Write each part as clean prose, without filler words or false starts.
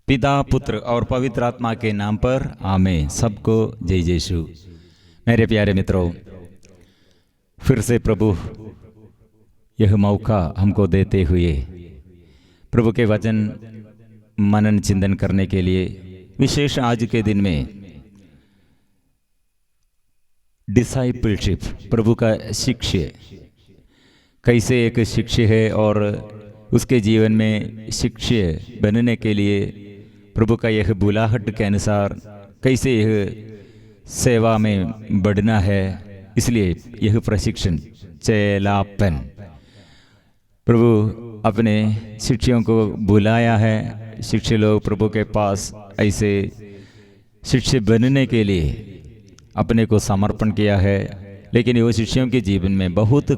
पिता पुत्र और पवित्र आत्मा के नाम पर आमीन। सबको जय यीशु। मेरे प्यारे मित्रों, फिर से प्रभु यह मौका हमको देते हुए प्रभु के वचन मनन चिंतन करने के लिए विशेष आज के दिन में डिसाइपलशिप, प्रभु का शिष्य कैसे एक शिष्य है और उसके जीवन में शिष्य बनने के लिए प्रभु का यह बुलाहट के अनुसार कैसे यह सेवा में बढ़ना है, इसलिए यह प्रशिक्षण चेलापन प्रभु अपने शिष्यों को बुलाया है। शिष्य लोग प्रभु के पास ऐसे शिष्य बनने के लिए अपने को समर्पण किया है, लेकिन वो शिष्यों के जीवन में बहुत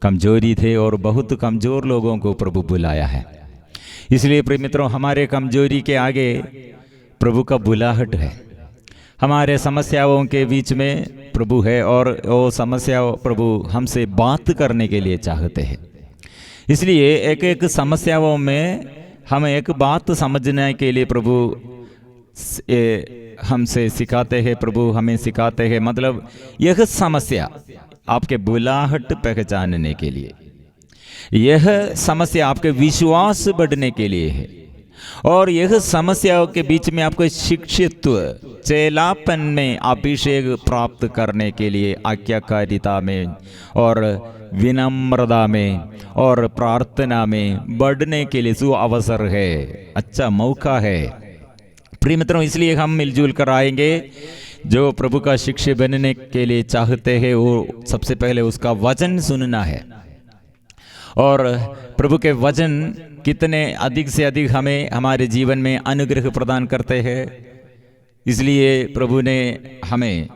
कमजोरी थे और बहुत कमजोर लोगों को प्रभु बुलाया है। इसलिए प्रिय मित्रों, हमारे कमजोरी के आगे प्रभु का बुलाहट है। हमारे समस्याओं के बीच में प्रभु है और वो समस्या प्रभु हमसे बात करने के लिए चाहते हैं। इसलिए एक एक समस्याओं में हम एक बात समझने के लिए प्रभु हमसे सिखाते हैं, प्रभु हमें सिखाते हैं। मतलब यह समस्या आपके बुलाहट पहचानने के लिए, यह समस्या आपके विश्वास बढ़ने के लिए है, और यह समस्याओं के बीच में आपको शिक्षित्व चेलापन में अभिषेक प्राप्त करने के लिए आज्ञाकारिता में और विनम्रता में और प्रार्थना में बढ़ने के लिए जो अवसर है, अच्छा मौका है प्रिय मित्रों। इसलिए हम मिलजुल कर आएंगे। जो प्रभु का शिष्य बनने के लिए चाहते हैं वो सबसे पहले उसका वचन सुनना है, और प्रभु के वचन कितने अधिक से अधिक हमें हमारे जीवन में अनुग्रह प्रदान करते हैं। इसलिए प्रभु ने हमें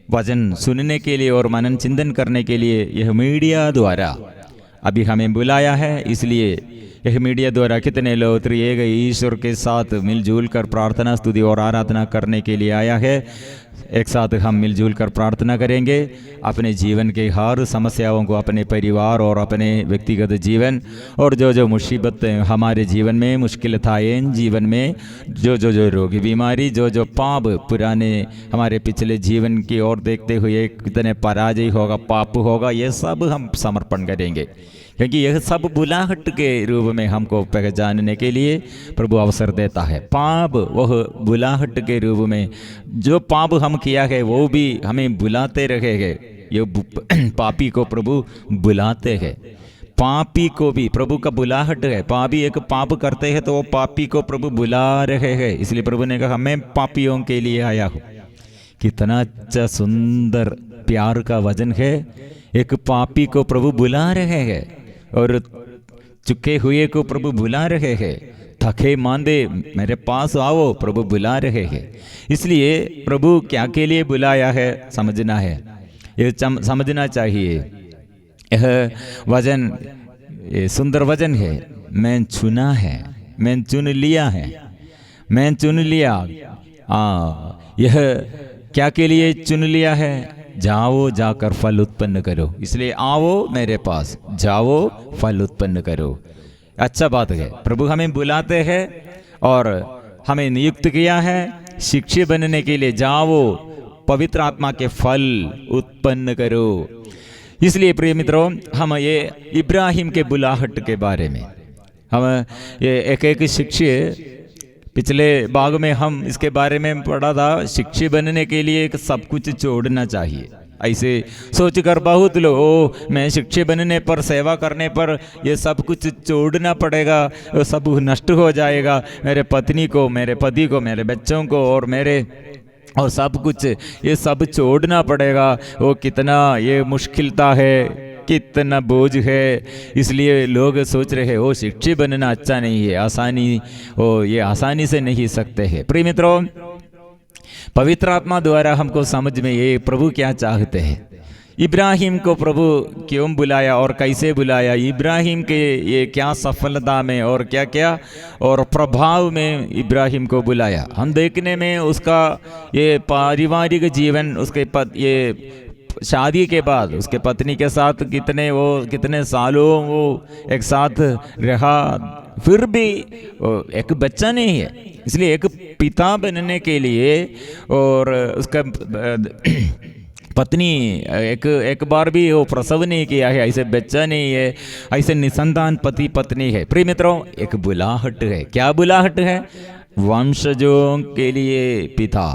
वचन सुनने के लिए और मनन चिंतन करने के लिए यह मीडिया द्वारा अभी हमें बुलाया है। इसलिए यह मीडिया द्वारा कितने लोग त्रिएक ईश्वर के साथ मिलजुल कर प्रार्थना, स्तुति और आराधना करने के लिए आया है। एक साथ हम मिलजुल कर प्रार्थना करेंगे। अपने जीवन के हर समस्याओं को, अपने परिवार और अपने व्यक्तिगत जीवन और जो मुसीबत हमारे जीवन में, मुश्किलताएं जीवन में, जो रोगी बीमारी, जो पाप पुराने हमारे पिछले जीवन की ओर देखते हुए कितने पराजय होगा, पाप होगा, ये सब हम समर्पण करेंगे, क्योंकि यह सब बुलाहट के रूप में हमको पहचानने के लिए प्रभु अवसर देता है। पाप वह बुलाहट के रूप में, जो पाप हम किया है वो भी हमें बुलाते रहेंगे। ये पापी को प्रभु बुलाते हैं, पापी को भी प्रभु का बुलाहट है। पापी एक पाप करते हैं तो वो पापी को प्रभु बुला रहे हैं। इसलिए प्रभु ने कहा मैं पापियों के लिए आया हूँ। कितना अच्छा सुंदर प्यार का वचन है। एक पापी को प्रभु बुला रहे हैं और चुके हुए को प्रभु बुला रहे हैं। थके मांदे मेरे पास आओ, प्रभु बुला रहे हैं। इसलिए प्रभु क्या के लिए बुलाया है समझना है, ये समझना चाहिए। यह वचन ये सुंदर वचन है। मैं चुना है, मैं चुन लिया है, मैं चुन लिया। यह क्या के लिए चुन लिया है? जाओ, जाकर फल उत्पन्न करो। इसलिए आओ मेरे पास, जाओ फल उत्पन्न करो। अच्छा बात है, प्रभु हमें बुलाते हैं और हमें नियुक्त किया है शिष्य बनने के लिए। जाओ पवित्र आत्मा के फल उत्पन्न करो। इसलिए प्रिय मित्रों, हम ये इब्राहिम के बुलाहट के बारे में हम ये एक शिष्य पिछले भाग में हम इसके बारे में पढ़ा था। शिक्षी बनने के लिए सब कुछ छोड़ना चाहिए। ऐसे सोचकर बहुत लोग मैं शिक्षी बनने पर, सेवा करने पर ये सब कुछ छोड़ना पड़ेगा, सब नष्ट हो जाएगा, मेरे पत्नी को, मेरे पति को, मेरे बच्चों को और सब कुछ ये सब छोड़ना पड़ेगा। वो कितना ये मुश्किलता है, कितना बोझ है। इसलिए लोग सोच रहे हैं वो शिक्षी बनना अच्छा नहीं है, ये आसानी से नहीं सकते हैं। प्रिय मित्रों, पवित्र आत्मा द्वारा हमको समझ में ये प्रभु क्या चाहते हैं। इब्राहिम को प्रभु क्यों बुलाया और कैसे बुलाया, इब्राहिम के ये क्या सफलता में और क्या क्या और प्रभाव में इब्राहिम को बुलाया। हम देखने में उसका ये पारिवारिक जीवन, उसके ये शादी के बाद उसके पत्नी के साथ कितने सालों वो एक साथ रहा, फिर भी एक बच्चा नहीं है। इसलिए एक पिता बनने के लिए और उसका पत्नी एक बार भी वो प्रसव नहीं किया है, ऐसे बच्चा नहीं है, ऐसे निसंतान पति पत्नी है। प्रिय मित्रों, एक बुलाहट है। क्या बुलाहट है? वंशजों के लिए पिता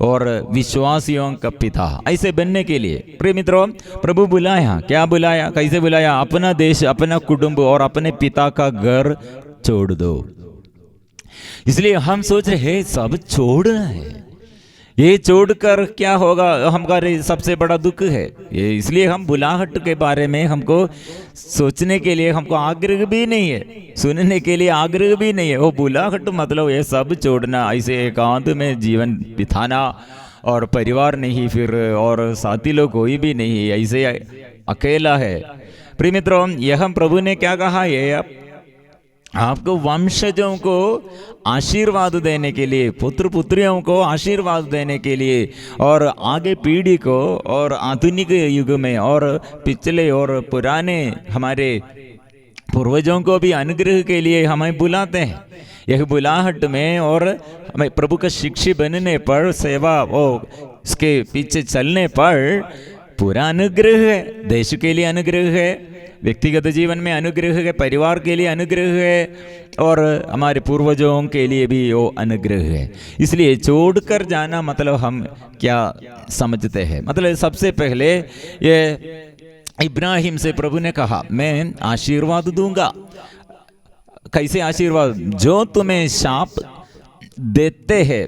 और विश्वासियों का पिता, ऐसे बनने के लिए। प्रिय मित्रों, प्रभु बुलाया, क्या बुलाया, कैसे बुलाया? अपना देश, अपना कुटुंब और अपने पिता का घर छोड़ दो। इसलिए हम सोच रहे हैं सब छोड़ना है, ये छोड़कर क्या होगा? हमारे सबसे बड़ा दुख है ये। इसलिए हम बुलाहट के बारे में हमको सोचने के लिए हमको आग्रह भी नहीं है, सुनने के लिए आग्रह भी नहीं है। वो बुलाहट मतलब ये सब छोड़ना, ऐसे एकांत में जीवन बिताना, और परिवार नहीं फिर, और साथी लोग कोई भी नहीं, ऐसे अकेला है। प्रिय मित्रों, यह प्रभु ने क्या कहा? ये आपको वंशजों को आशीर्वाद देने के लिए, पुत्र पुत्रियों को आशीर्वाद देने के लिए, और आगे पीढ़ी को, और आधुनिक युग में और पिछले और पुराने हमारे पूर्वजों को भी अनुग्रह के लिए हमें बुलाते हैं। यह बुलाहट में और हमें प्रभु का शिष्य बनने पर, सेवा वो इसके पीछे चलने पर पूरा अनुग्रह है। देश के लिए अनुग्रह है, व्यक्तिगत जीवन में अनुग्रह है, परिवार के लिए अनुग्रह है, और हमारे पूर्वजों के लिए भी वो अनुग्रह है। इसलिए छोड़कर जाना मतलब हम क्या समझते हैं? मतलब सबसे पहले ये इब्राहिम से प्रभु ने कहा, मैं आशीर्वाद दूंगा। कैसे आशीर्वाद? जो तुम्हें शाप देते हैं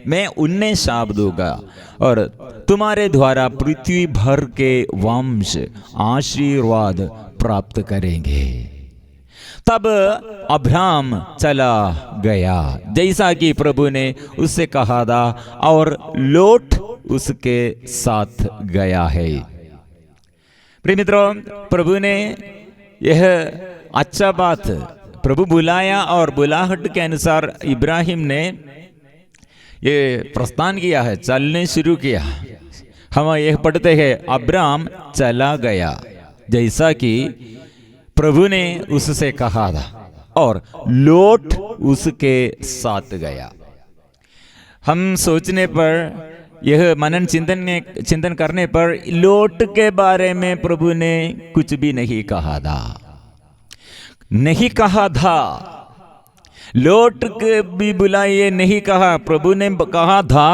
मैं उन्हें शाप दूंगा, और तुम्हारे द्वारा पृथ्वी भर के वंश आशीर्वाद प्राप्त करेंगे। तब अब्राहम चला गया जैसा कि प्रभु ने उससे कहा था, और लोट उसके साथ गया है। प्रिय मित्रों, प्रभु ने यह अच्छा बात प्रभु बुलाया, और बुलाहट के अनुसार इब्राहिम ने ये प्रस्थान किया है, चलने शुरू किया। हम यह पढ़ते हैं, अब्राहम चला गया जैसा कि प्रभु ने उससे कहा था, और लोट उसके साथ गया। हम सोचने पर, यह मनन चिंतन करने पर लोट के बारे में प्रभु ने कुछ भी नहीं कहा था। लोट के भी बुलाइए नहीं कहा। प्रभु ने कहा था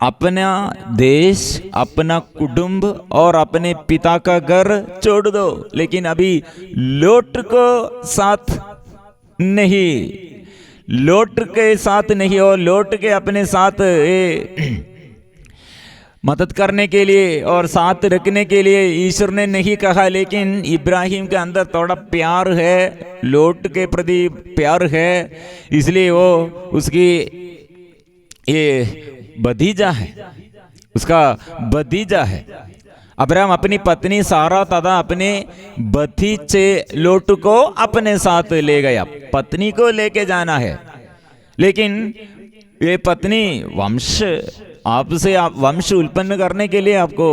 अपना देश, अपना कुटुंब और अपने पिता का घर छोड़ दो, लेकिन अभी लोट को साथ नहीं, लोट के साथ नहीं, और लोट के अपने साथ मदद करने के लिए और साथ रखने के लिए ईश्वर ने नहीं कहा। लेकिन इब्राहिम के अंदर थोड़ा प्यार है, लोट के प्रति प्यार है, इसलिए वो उसकी ये भतीजा है, उसका भतीजा है। अब्राहम अपनी पत्नी सारा तथा अपने भतीजे लोट को अपने साथ ले गया। पत्नी को लेके जाना है, लेकिन ये पत्नी आपसे वंश उत्पन्न करने के लिए, आपको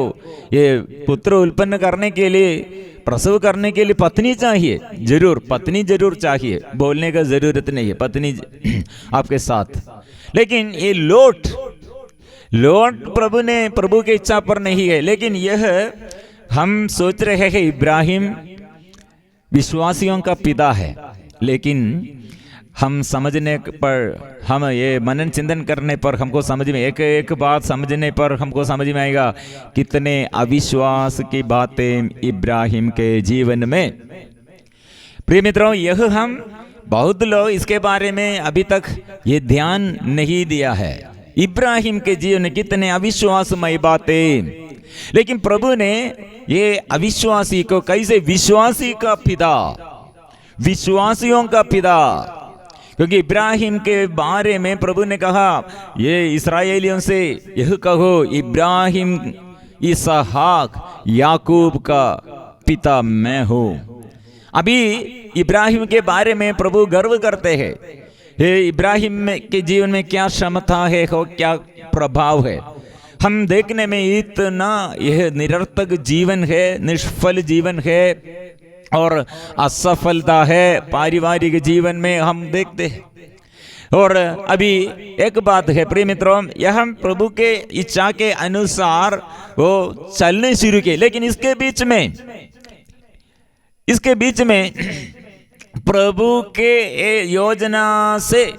ये पुत्र उत्पन्न करने के लिए, प्रसव करने के लिए पत्नी चाहिए। जरूर पत्नी जरूर चाहिए, बोलने का जरूरत नहीं है, पत्नी आपके साथ। लेकिन ये लोट प्रभु की इच्छा पर नहीं है। लेकिन यह हम सोच रहे हैं इब्राहिम विश्वासियों का पिता है, लेकिन हम समझने पर, हम ये मनन चिंतन करने पर हमको समझ में एक बात समझने पर हमको समझ में आएगा कितने अविश्वास की बातें इब्राहिम के जीवन में। प्रिय मित्रों, यह हम बहुत लोग इसके बारे में अभी तक ये ध्यान नहीं दिया है। इब्राहिम के जीवन में कितने अविश्वासमय बातें, लेकिन प्रभु ने ये अविश्वासी को कैसे विश्वासी का पिता, विश्वासियों का पिता, क्योंकि इब्राहिम के बारे में प्रभु ने कहा, ये इस्राएलियों से यह कहो, इब्राहिम, इसहाक, याकूब का पिता मैं हूँ। अभी इब्राहिम के बारे में प्रभु गर्व करते हैं। इब्राहिम के जीवन में क्या क्षमता है, क्या प्रभाव है। हम देखने में इतना यह निरर्थक जीवन है, निष्फल जीवन है और असफलता है पारिवारिक जीवन में हम देखते हैं। और अभी एक बात है प्रिय मित्रों, यह हम प्रभु के इच्छा के अनुसार वो चलने शुरू किए, लेकिन इसके बीच में प्रभु के योजना से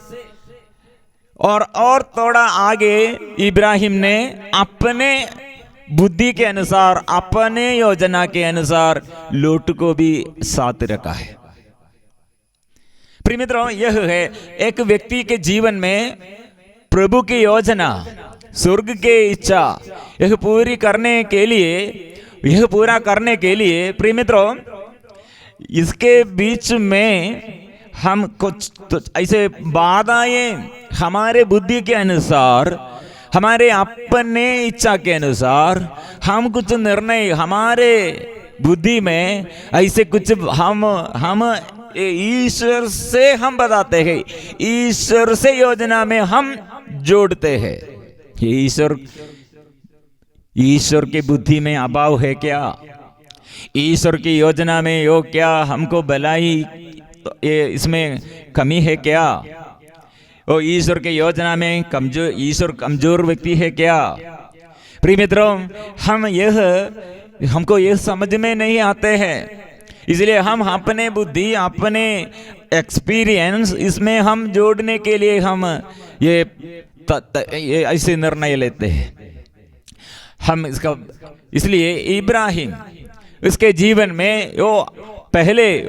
और थोड़ा आगे इब्राहिम ने अपने बुद्धि के अनुसार, अपने योजना के अनुसार लोट को भी साथ रखा है। प्रिय मित्रों, यह है एक व्यक्ति के जीवन में प्रभु की योजना, स्वर्ग की इच्छा यह पूरा करने के लिए प्रिय मित्रों, इसके बीच में हम कुछ तो ऐसे बाधाएं हमारे बुद्धि के अनुसार, हमारे अपने इच्छा के अनुसार हम कुछ निर्णय हमारे बुद्धि में ऐसे कुछ हम ईश्वर से हम बताते हैं, ईश्वर से योजना में हम जोड़ते हैं। ईश्वर की बुद्धि में अभाव है क्या? ईश्वर की योजना में यो क्या हमको भलाई ये इसमें कमी है क्या? ओ ईश्वर के योजना में ईश्वर कमजोर व्यक्ति है क्या? प्रिय मित्रों, हमको यह समझ में नहीं आते हैं, इसलिए हम अपने बुद्धि, अपने एक्सपीरियंस इसमें हम जोड़ने के लिए हम ये ऐसे निर्णय लेते हैं। हम इसका इसलिए इब्राहिम उसके जीवन में पहले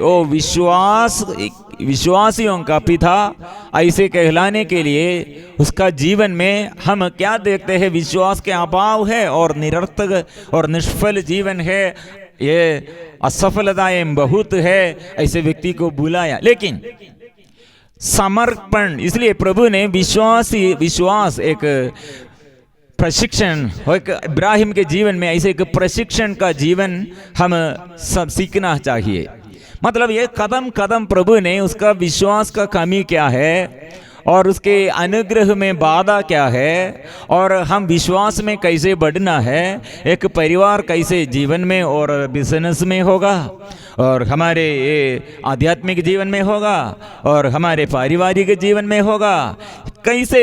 विश्वासियों का पिता ऐसे कहलाने के लिए उसका जीवन में हम क्या देखते हैं? विश्वास के अभाव है और निरर्थक और निष्फल जीवन है, ये असफलताएं बहुत है, ऐसे व्यक्ति को बुलाया। लेकिन समर्पण, इसलिए प्रभु ने विश्वास एक प्रशिक्षण, एक इब्राहिम के जीवन में ऐसे एक प्रशिक्षण का जीवन हम सब सीखना चाहिए। मतलब ये कदम कदम प्रभु ने उसका विश्वास का कमी क्या है और उसके अनुग्रह में बाधा क्या है और हम विश्वास में कैसे बढ़ना है, एक परिवार कैसे जीवन में और बिजनेस में होगा और हमारे ये आध्यात्मिक जीवन में होगा और हमारे पारिवारिक जीवन में होगा, कैसे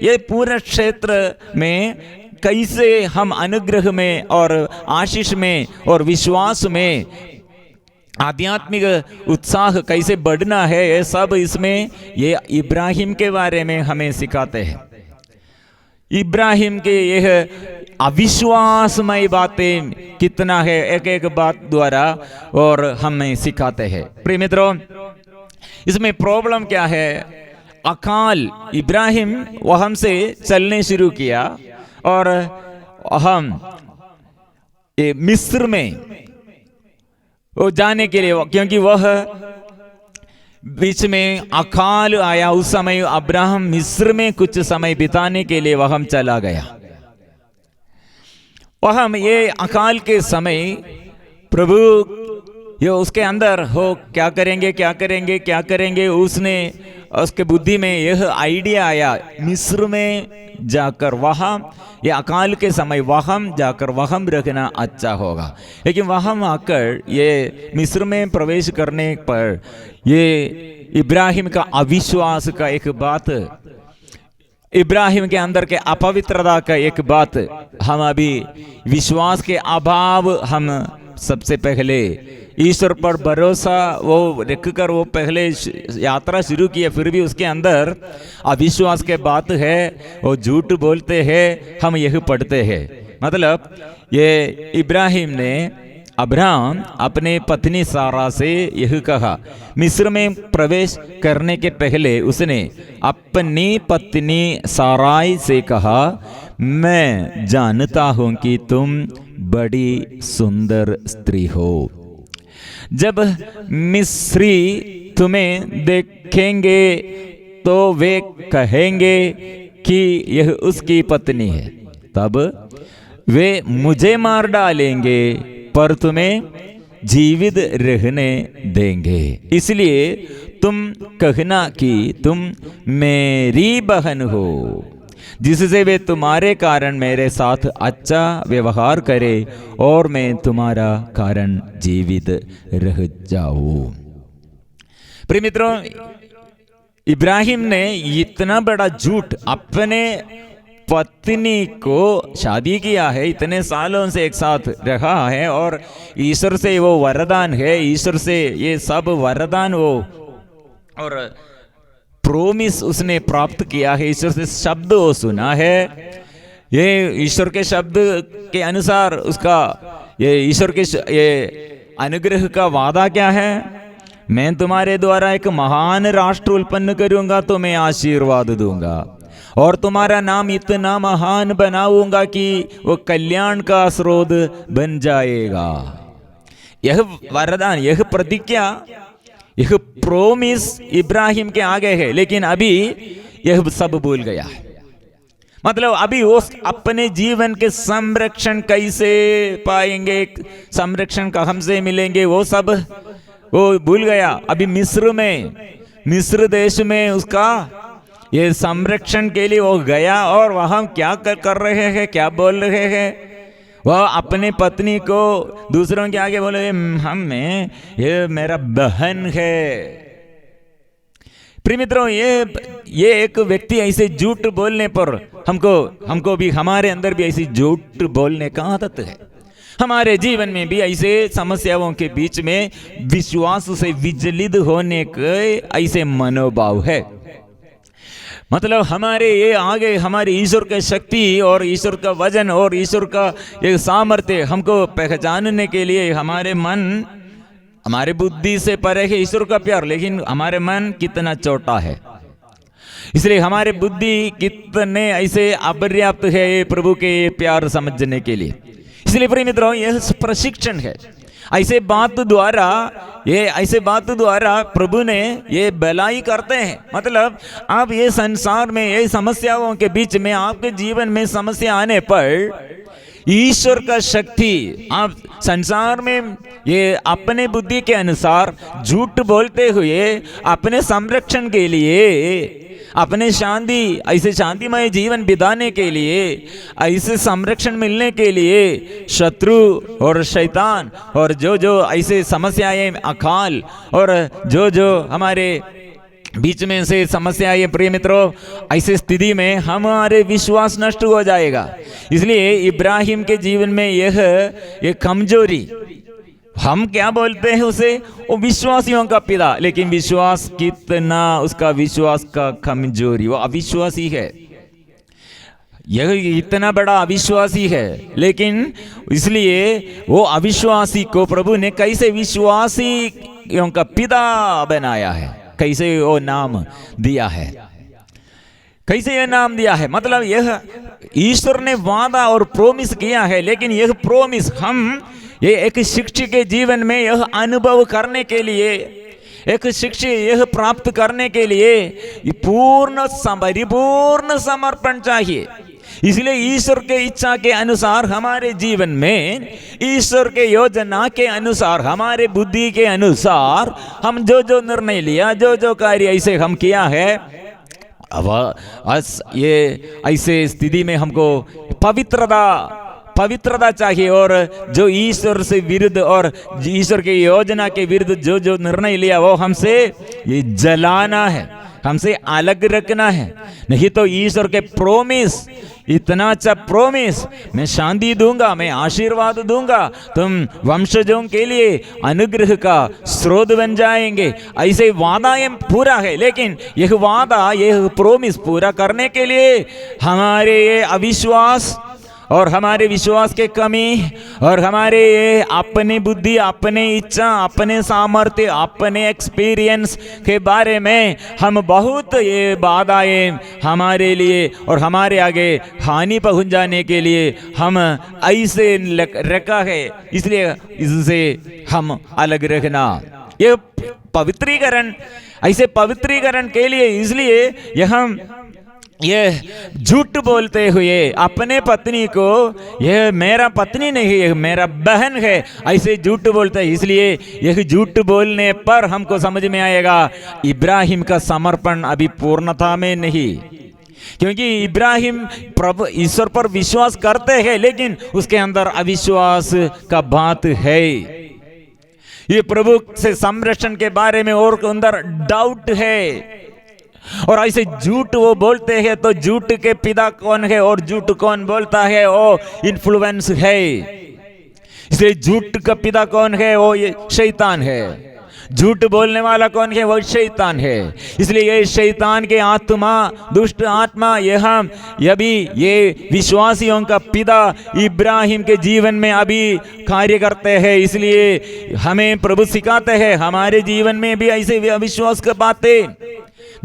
ये पूरे क्षेत्र में कैसे हम अनुग्रह में और आशीष में और विश्वास में आध्यात्मिक उत्साह कैसे बढ़ना है, ये सब इसमें ये इब्राहिम के बारे में हमें सिखाते हैं। इब्राहिम के यह अविश्वासमय बातें कितना है, एक एक बात द्वारा और हमें सिखाते हैं। प्रिय मित्रों, इसमें प्रॉब्लम क्या है? अकाल, इब्राहिम वहां से चलने शुरू किया और हम मिस्र में वो जाने के लिए, क्योंकि वह बीच में अकाल आया, उस समय अब्राहम मिस्र में कुछ समय बिताने के लिए वह चला गया। वह ये अकाल के समय प्रभु ये उसके अंदर हो क्या करेंगे, उसने उसके बुद्धि में यह आइडिया आया, मिस्र में जाकर वहां ये अकाल के समय वहां जाकर वहां रखना अच्छा होगा। लेकिन वहां आकर ये मिस्र में प्रवेश करने पर ये इब्राहिम का अविश्वास का एक बात, इब्राहिम के अंदर के अपवित्रता का एक बात, हम अभी विश्वास के अभाव, हम सबसे पहले ईश्वर पर भरोसा वो रखकर वो पहले यात्रा शुरू किए, फिर भी उसके अंदर अविश्वास के बात है, वो झूठ बोलते हैं, हम यही पढ़ते हैं। मतलब ये इब्राहिम ने, अब्राहम अपने पत्नी सारा से यह कहा, मिस्र में प्रवेश करने के पहले उसने अपनी पत्नी साराई से कहा, मैं जानता हूं कि तुम बड़ी सुंदर स्त्री हो, जब मिस्री तुम्हें देखेंगे तो वे कहेंगे कि यह उसकी पत्नी है, तब वे मुझे मार डालेंगे पर तुम्हें जीवित रहने देंगे। इसलिए तुम कहना कि तुम मेरी बहन हो। जिससे वे तुम्हारे कारण मेरे साथ अच्छा व्यवहार करे और मैं तुम्हारा कारण जीवित रह जाऊं। प्रिय मित्रों, इब्राहिम ने इतना बड़ा झूठ अपने पत्नी को शादी किया है, इतने सालों से एक साथ रहा है और ईश्वर से वो वरदान है, ईश्वर से ये सब वरदान वो और प्रोमिस उसने प्राप्त किया है, ईश्वर से शब्द वो सुना है। ये ईश्वर के शब्द के अनुसार उसका ये ईश्वर के ये अनुग्रह का वादा क्या है? मैं तुम्हारे द्वारा एक महान राष्ट्र उत्पन्न करूंगा तो मैं आशीर्वाद दूंगा और तुम्हारा नाम इतना महान बनाऊंगा कि वो कल्याण का स्रोत बन जाएगा। यह वरदान, यह प्रतिज्ञा, यह प्रोमिस इब्राहिम के आगे है, लेकिन अभी यह सब भूल गया है। मतलब अभी वो अपने जीवन के संरक्षण कैसे पाएंगे, संरक्षण कहाँ से मिलेंगे, वो सब वो भूल गया। अभी मिस्र देश में उसका ये संरक्षण के लिए वो गया और वहां क्या कर रहे हैं, क्या बोल रहे हैं? वह अपने पत्नी को दूसरों के आगे बोले, हमें ये मेरा बहन है। प्रिय मित्रों, ये एक व्यक्ति ऐसे झूठ बोलने पर हमको भी, हमारे अंदर भी ऐसी झूठ बोलने का आदत है। हमारे जीवन में भी ऐसे समस्याओं के बीच में विश्वास से विचलित होने के ऐसे मनोभाव है। मतलब हमारे ये आगे हमारे ईश्वर की शक्ति और ईश्वर का वजन और ईश्वर का ये सामर्थ्य हमको पहचानने के लिए हमारे मन, हमारे बुद्धि से परे है ईश्वर का प्यार, लेकिन हमारे मन कितना छोटा है, इसलिए हमारे बुद्धि कितने ऐसे अपर्याप्त है प्रभु के प्यार समझने के लिए। इसलिए प्रिय मित्रों, यह प्रशिक्षण है। ऐसे बात द्वारा प्रभु ने ये भलाई करते हैं। मतलब आप ये संसार में ये समस्याओं के बीच में आपके जीवन में समस्या आने पर ईश्वर का शक्ति, आप संसार में ये अपने बुद्धि के अनुसार झूठ बोलते हुए अपने संरक्षण के लिए, अपने शांति, ऐसे शांतिमय जीवन बिताने के लिए, ऐसे संरक्षण मिलने के लिए शत्रु और शैतान और जो ऐसे समस्याएं, अकाल और जो हमारे बीच में से समस्याएं, प्रिय मित्रों, ऐसे स्थिति में हमारे विश्वास नष्ट हो जाएगा। इसलिए इब्राहिम के जीवन में यह कमजोरी, हम क्या बोलते हैं उसे, वो विश्वासियों का पिता, लेकिन विश्वास कितना, उसका विश्वास का कमजोरी, वो अविश्वासी है। यह इतना बड़ा अविश्वासी है, लेकिन इसलिए वो अविश्वासी को प्रभु ने कैसे विश्वासियों का पिता बनाया है, कैसे वो नाम दिया है, कैसे यह नाम दिया है। मतलब यह ईश्वर ने वादा और प्रोमिस किया है, लेकिन यह प्रोमिस हम ये एक शिक्षक के जीवन में यह अनुभव करने के लिए, एक शिक्षा यह प्राप्त करने के लिए परिपूर्ण समर्पण चाहिए। इसलिए ईश्वर के इच्छा के अनुसार हमारे जीवन में, ईश्वर के योजना के अनुसार, हमारे बुद्धि के अनुसार हम जो निर्णय लिया, जो कार्य ऐसे हम किया है, अब ये ऐसे स्थिति में हमको पवित्रता चाहिए। और जो ईश्वर से विरुद्ध और ईश्वर की योजना के विरुद्ध जो निर्णय लिया वो हमसे ये जलाना है, हमसे अलग रखना है। नहीं तो ईश्वर के प्रोमिस, इतना अच्छा प्रोमिस, मैं शांति दूंगा, मैं आशीर्वाद दूंगा, तुम वंशजों के लिए अनुग्रह का स्रोत बन जाएंगे, ऐसे वादा ये पूरा है। लेकिन यह वादा, यह प्रोमिस पूरा करने के लिए हमारे ये अविश्वास और हमारे विश्वास के कमी और हमारे ये अपनी बुद्धि, अपने इच्छा, अपने सामर्थ्य, अपने एक्सपीरियंस के बारे में हम बहुत ये बाधाएं हमारे लिए और हमारे आगे हानि पहुंच जाने के लिए हम ऐसे रखा है। इसलिए इससे हम अलग रखना, ये पवित्रीकरण, ऐसे पवित्रीकरण के लिए, इसलिए यह झूठ बोलते हुए अपने पत्नी को, यह मेरा पत्नी नहीं, यह मेरा बहन है, ऐसे झूठ बोलते हैं। इसलिए यह झूठ बोलने पर हमको समझ में आएगा इब्राहिम का समर्पण अभी पूर्णता में नहीं। क्योंकि इब्राहिम प्रभु ईश्वर पर विश्वास करते हैं, लेकिन उसके अंदर अविश्वास का बात है। ये प्रभु से संरक्षण के बारे में और अंदर डाउट है, और ऐसे झूठ वो बोलते हैं तो झूठ के पिता कौन है और झूठ कौन बोलता है, वो इन्फ्लुएंस है। इसलिए झूठ का पिता कौन है, वो ये शैतान है। झूठ बोलने वाला कौन है, वो शैतान है। इसलिए ये शैतान के आत्मा, दुष्ट आत्मा यह भी ये विश्वासियों का पिता इब्राहिम के जीवन में अभी कार्य करते हैं। इसलिए हमें प्रभु सिखाते हैं हमारे जीवन में भी ऐसे अविश्वास की बातें,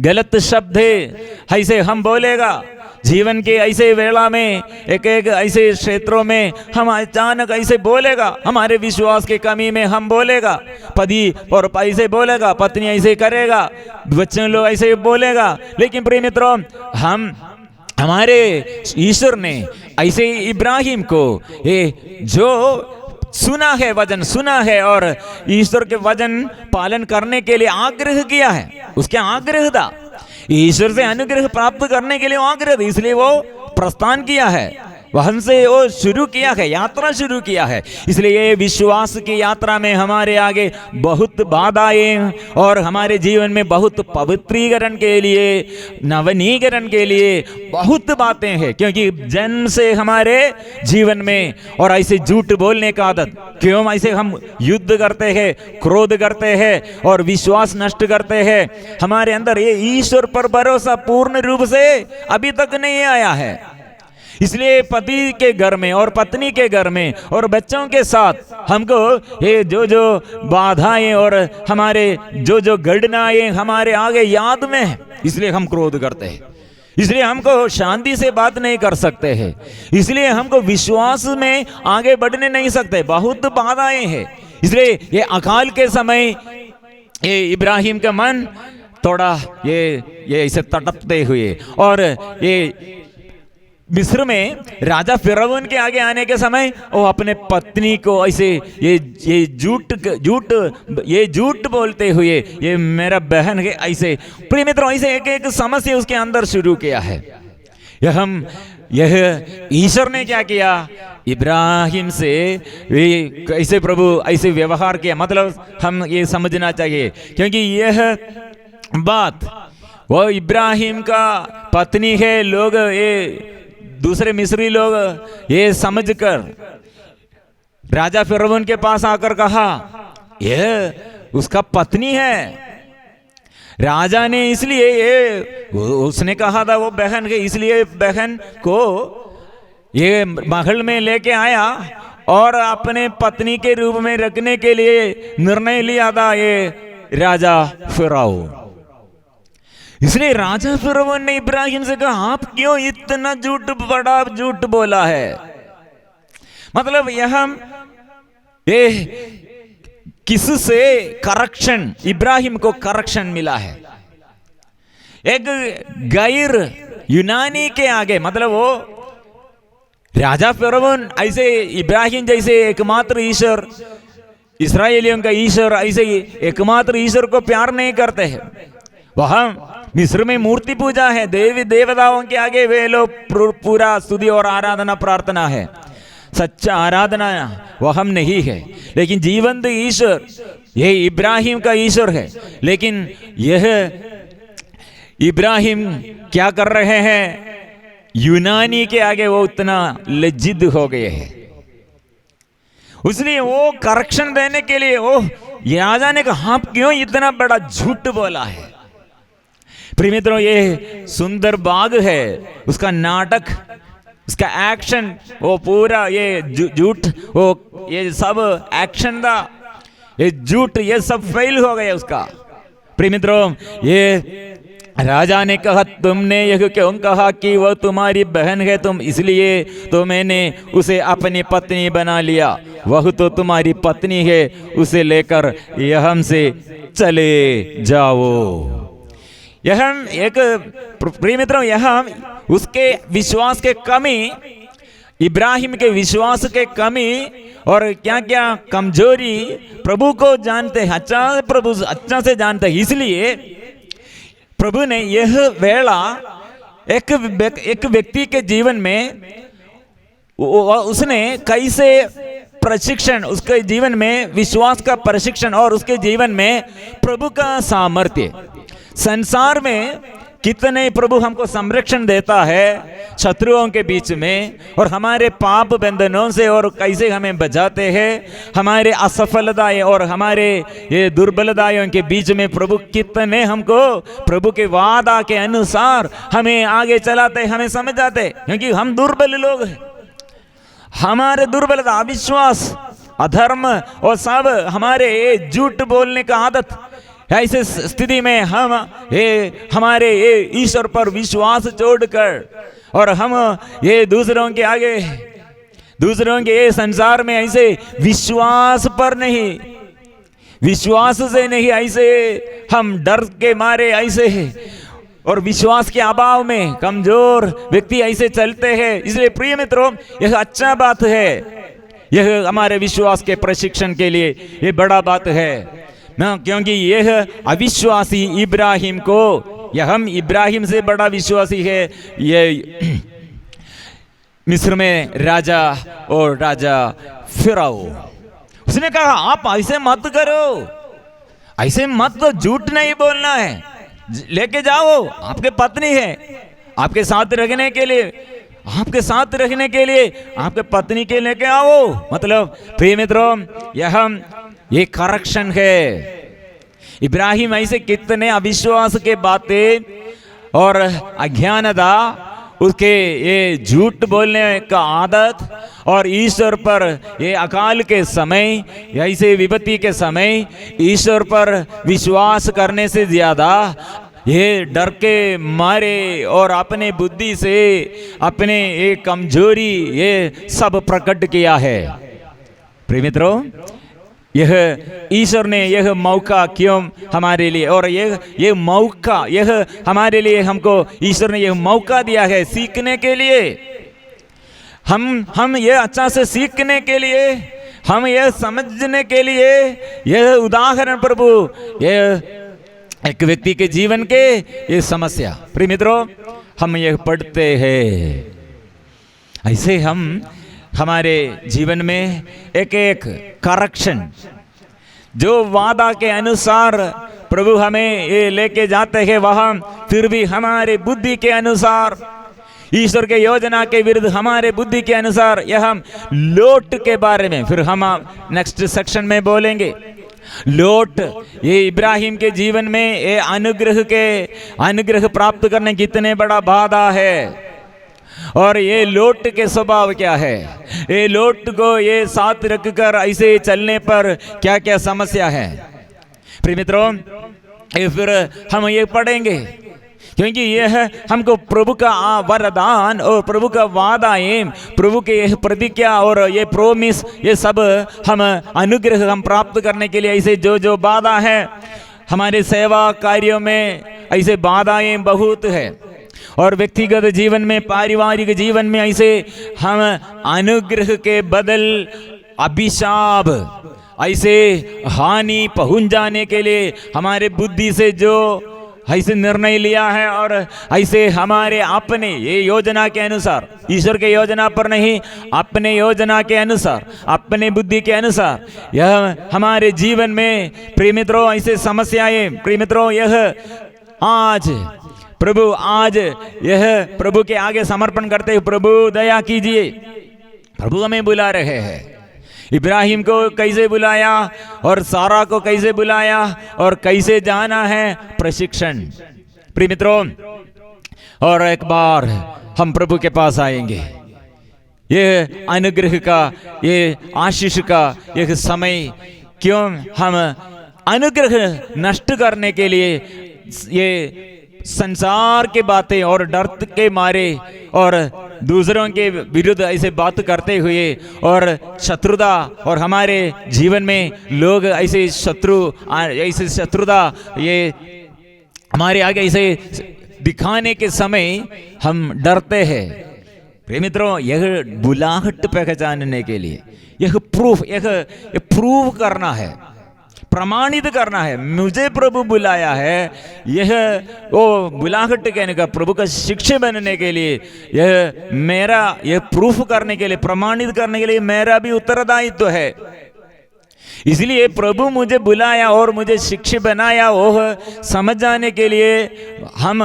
गलत शब्द है ऐसे हम बोलेगा। जीवन के ऐसे वेला में एक ऐसे क्षेत्रों में हम अचानक ऐसे बोलेगा, हमारे विश्वास के कमी में हम बोलेगा, पति और ऐसे बोलेगा, पत्नी ऐसे करेगा, बच्चे लोग ऐसे बोलेगा। लेकिन प्रिय मित्रों, हमारे ईश्वर ने ऐसे इब्राहिम को ये जो सुना है, वचन सुना है और ईश्वर के वचन पालन करने के लिए आग्रह किया है, उसके आग्रह था ईश्वर से अनुग्रह प्राप्त करने के लिए आग्रह, इसलिए वो प्रस्थान किया है, वहन से वो शुरू किया है, यात्रा शुरू किया है। इसलिए ये विश्वास की यात्रा में हमारे आगे बहुत बाधाएं और हमारे जीवन में बहुत पवित्रीकरण के लिए, नवनीकरण के लिए बहुत बातें हैं। क्योंकि जन्म से हमारे जीवन में और ऐसे झूठ बोलने का आदत, क्यों ऐसे हम युद्ध करते हैं, क्रोध करते हैं और विश्वास नष्ट करते हैं, हमारे अंदर ये ईश्वर पर भरोसा पूर्ण रूप से अभी तक नहीं आया है। इसलिए पति के घर में और पत्नी के घर में और बच्चों के साथ हमको ये जो बाधाएं और हमारे जो घटनाएं हमारे आगे याद में है, इसलिए हम क्रोध करते हैं, इसलिए हमको शांति से बात नहीं कर सकते हैं, इसलिए हमको विश्वास में आगे बढ़ने नहीं सकते, बहुत बाधाएं हैं। इसलिए ये अकाल के समय ये इब्राहिम का मन थोड़ा ये इसे तड़पते हुए, और ये मिस्र में राजा फिरौन के आगे आने के समय वो अपने पत्नी को ऐसे ये झूठ बोलते हुए, ये मेरा बहन है, ऐसे प्रिय मित्रों ऐसे एक समस्या उसके अंदर शुरू किया है। यह ईश्वर ने क्या किया, इब्राहिम से ऐसे प्रभु ऐसे व्यवहार किया, मतलब हम ये समझना चाहिए, क्योंकि यह बात वो इब्राहिम का पत्नी है, लोग ये दूसरे मिस्री लोग ये समझकर राजा फिरौन के पास आकर कहा यह उसका पत्नी है। राजा ने इसलिए उसने कहा था वो बहन है, इसलिए बहन को ये महल में लेके आया और अपने पत्नी के रूप में रखने के लिए निर्णय लिया था ये राजा फिरौन। इसलिए राजा फिरौन ने इब्राहिम से कहा आप क्यों इतना बड़ा झूठ बोला है। मतलब ये किससे करेक्शन, इब्राहिम को करेक्शन मिला है एक गैर यूनानी के आगे। मतलब वो राजा फिरौन ऐसे इब्राहिम जैसे एकमात्र ईश्वर, इस्राएलियों का ईश्वर, ऐसे एकमात्र ईश्वर को प्यार नहीं करते हैं। वहां मिस्र में मूर्ति पूजा है, देवी देवताओं के आगे वे लोग पूरा स्तुति और आराधना प्रार्थना है, सच्चा आराधना वह हम नहीं है। लेकिन जीवंत ईश्वर ये इब्राहिम का ईश्वर है। लेकिन यह इब्राहिम क्या कर रहे हैं, यूनानी के आगे वो उतना लज्जित हो गए हैं। इसलिए वो करेक्शन देने के लिए राजा ने कहा आप क्यों इतना बड़ा झूठ बोला है। प्रिय मित्रों, ये सुंदर बाग है, उसका नाटक, उसका एक्शन, वो पूरा ये झूठ, वो ये सब एक्शन था, ये झूठ, ये सब फेल हो गया उसका। प्रिय मित्रों, ये राजा ने कहा तुमने यह क्यों कहा कि वह तुम्हारी बहन है, तुम इसलिए तो मैंने उसे अपनी पत्नी बना लिया, वह तो तुम्हारी पत्नी है, उसे लेकर यहाँ से चले जाओ। यह एक प्रिय मित्रों, यह उसके विश्वास के कमी, इब्राहिम के विश्वास के कमी और क्या क्या कमजोरी प्रभु को जानते हैं, प्रभु अच्छा से जानते हैं। इसलिए प्रभु ने यह वेला एक व्यक्ति के जीवन में उसने कैसे प्रशिक्षण, उसके जीवन में विश्वास का प्रशिक्षण और उसके जीवन में प्रभु का सामर्थ्य, संसार में कितने प्रभु हमको संरक्षण देता है शत्रुओं के बीच में, और हमारे पाप बंधनों से, और कैसे हमें बचाते हैं हमारे असफलताएं और हमारे ये दुर्बलताओं के बीच में प्रभु कितने हमको प्रभु के वादा के अनुसार हमें आगे चलाते, हमें समझाते, क्योंकि हम दुर्बल लोग हैं। हमारे दुर्बलता, अविश्वास, अधर्म और सब हमारे झूठ बोलने का आदत, ऐसे स्थिति में हम हमारे ईश्वर पर विश्वास छोड़कर और हम ये दूसरों के आगे, दूसरों के ये संसार में ऐसे विश्वास पर नहीं, विश्वास से नहीं, ऐसे हम डर के मारे ऐसे और विश्वास के अभाव में कमजोर व्यक्ति ऐसे चलते हैं। इसलिए प्रिय मित्रों, यह अच्छा बात है, यह हमारे विश्वास के प्रशिक्षण के लिए ये बड़ा बात है, क्योंकि यह अविश्वासी इब्राहिम को, यह हम इब्राहिम से बड़ा विश्वासी है, ये मिस्र में राजा और राजा फिरौन, उसने कहा आप ऐसे मत करो, ऐसे मत, तो झूठ नहीं बोलना है, लेके जाओ, आपके पत्नी है, आपके साथ रखने के लिए, आपके साथ रखने के लिए आपके पत्नी के लेके आओ। मतलब प्रिय मित्रों, ये करेक्शन है। इब्राहिम ऐसे कितने अविश्वास के बातें और अज्ञानता, उसके ये झूठ बोलने का आदत और ईश्वर पर ये अकाल के समय, ऐसे विपत्ति के समय ईश्वर पर विश्वास करने से ज्यादा ये डर के मारे और अपने बुद्धि से अपने एक कमजोरी ये सब प्रकट किया है। प्रिय मित्रों, यह ईश्वर ने यह मौका क्यों हमारे लिए, और ये मौका, यह हमारे लिए, हमको ईश्वर ने यह मौका दिया है सीखने के लिए, हम ये अच्छा से सीखने के लिए, हम यह समझने के लिए, यह उदाहरण प्रभु, यह एक व्यक्ति के जीवन के ये समस्या। प्रिय मित्रों, हम यह पढ़ते हैं, ऐसे हम हमारे जीवन में एक एक करेक्शन, जो वादा के अनुसार प्रभु हमें ये लेके जाते हैं, वहां फिर भी हमारे बुद्धि के अनुसार, ईश्वर के योजना के विरुद्ध हमारे बुद्धि के अनुसार, यह हम लोट के बारे में फिर हम नेक्स्ट सेक्शन में बोलेंगे। लोट, ये इब्राहिम के जीवन में ये अनुग्रह प्राप्त करने कितने बड़ा बाधा है, और ये लोट के स्वभाव क्या है, ये लोट को ये साथ रखकर ऐसे चलने पर क्या क्या समस्या है। प्रिय मित्रों, ये फिर हम ये पढ़ेंगे, क्योंकि यह हमको प्रभु का वरदान और प्रभु का वादाएं, प्रभु के यह प्रतिज्ञा और ये प्रोमिस, ये सब हम अनुग्रह हम प्राप्त करने के लिए ऐसे जो बाधा है, हमारे सेवा कार्यों में ऐसे बाधाएं बहुत है, और व्यक्तिगत जीवन में, पारिवारिक जीवन में ऐसे हम अनुग्रह के बदल अभिशाप, ऐसे हानि पहुंच जाने के लिए हमारे बुद्धि से जो ऐसे निर्णय लिया है, और ऐसे हमारे अपने ये योजना के अनुसार, ईश्वर के योजना पर नहीं, अपने योजना के अनुसार, अपने बुद्धि के अनुसार यह हमारे जीवन में प्रिय मित्रों ऐसे समस्याएं, प्रिय मित्रों, यह आज यह प्रभु के आगे समर्पण करते हुए, प्रभु दया कीजिए, प्रभु हमें बुला रहे हैं। इब्राहिम को कैसे बुलाया और सारा को कैसे बुलाया और कैसे जाना है, प्रशिक्षण। प्रिय मित्रों, और एक बार हम प्रभु के पास आएंगे, ये अनुग्रह का, ये आशीष का यह समय, क्यों हम अनुग्रह नष्ट करने के लिए ये संसार के बातें और डर के मारे और दूसरों के विरुद्ध ऐसे बात करते हुए और शत्रुता, और हमारे जीवन में लोग ऐसे शत्रुता ये हमारे आगे ऐसे दिखाने के समय हम डरते हैं। प्रिय मित्रों, यह बुलाहट पहचानने के लिए यह प्रूफ करना है। प्रमाणित करना है। मुझे प्रभु बुलाया है, यह वो बुलाहट कहने का, प्रभु का शिष्य बनने के लिए, यह प्रूफ करने के लिए, प्रमाणित करने के लिए मेरा भी उत्तरदायित्व है। इसलिए प्रभु मुझे बुलाया और मुझे शिष्य बनाया, वो समझ जाने के लिए, हम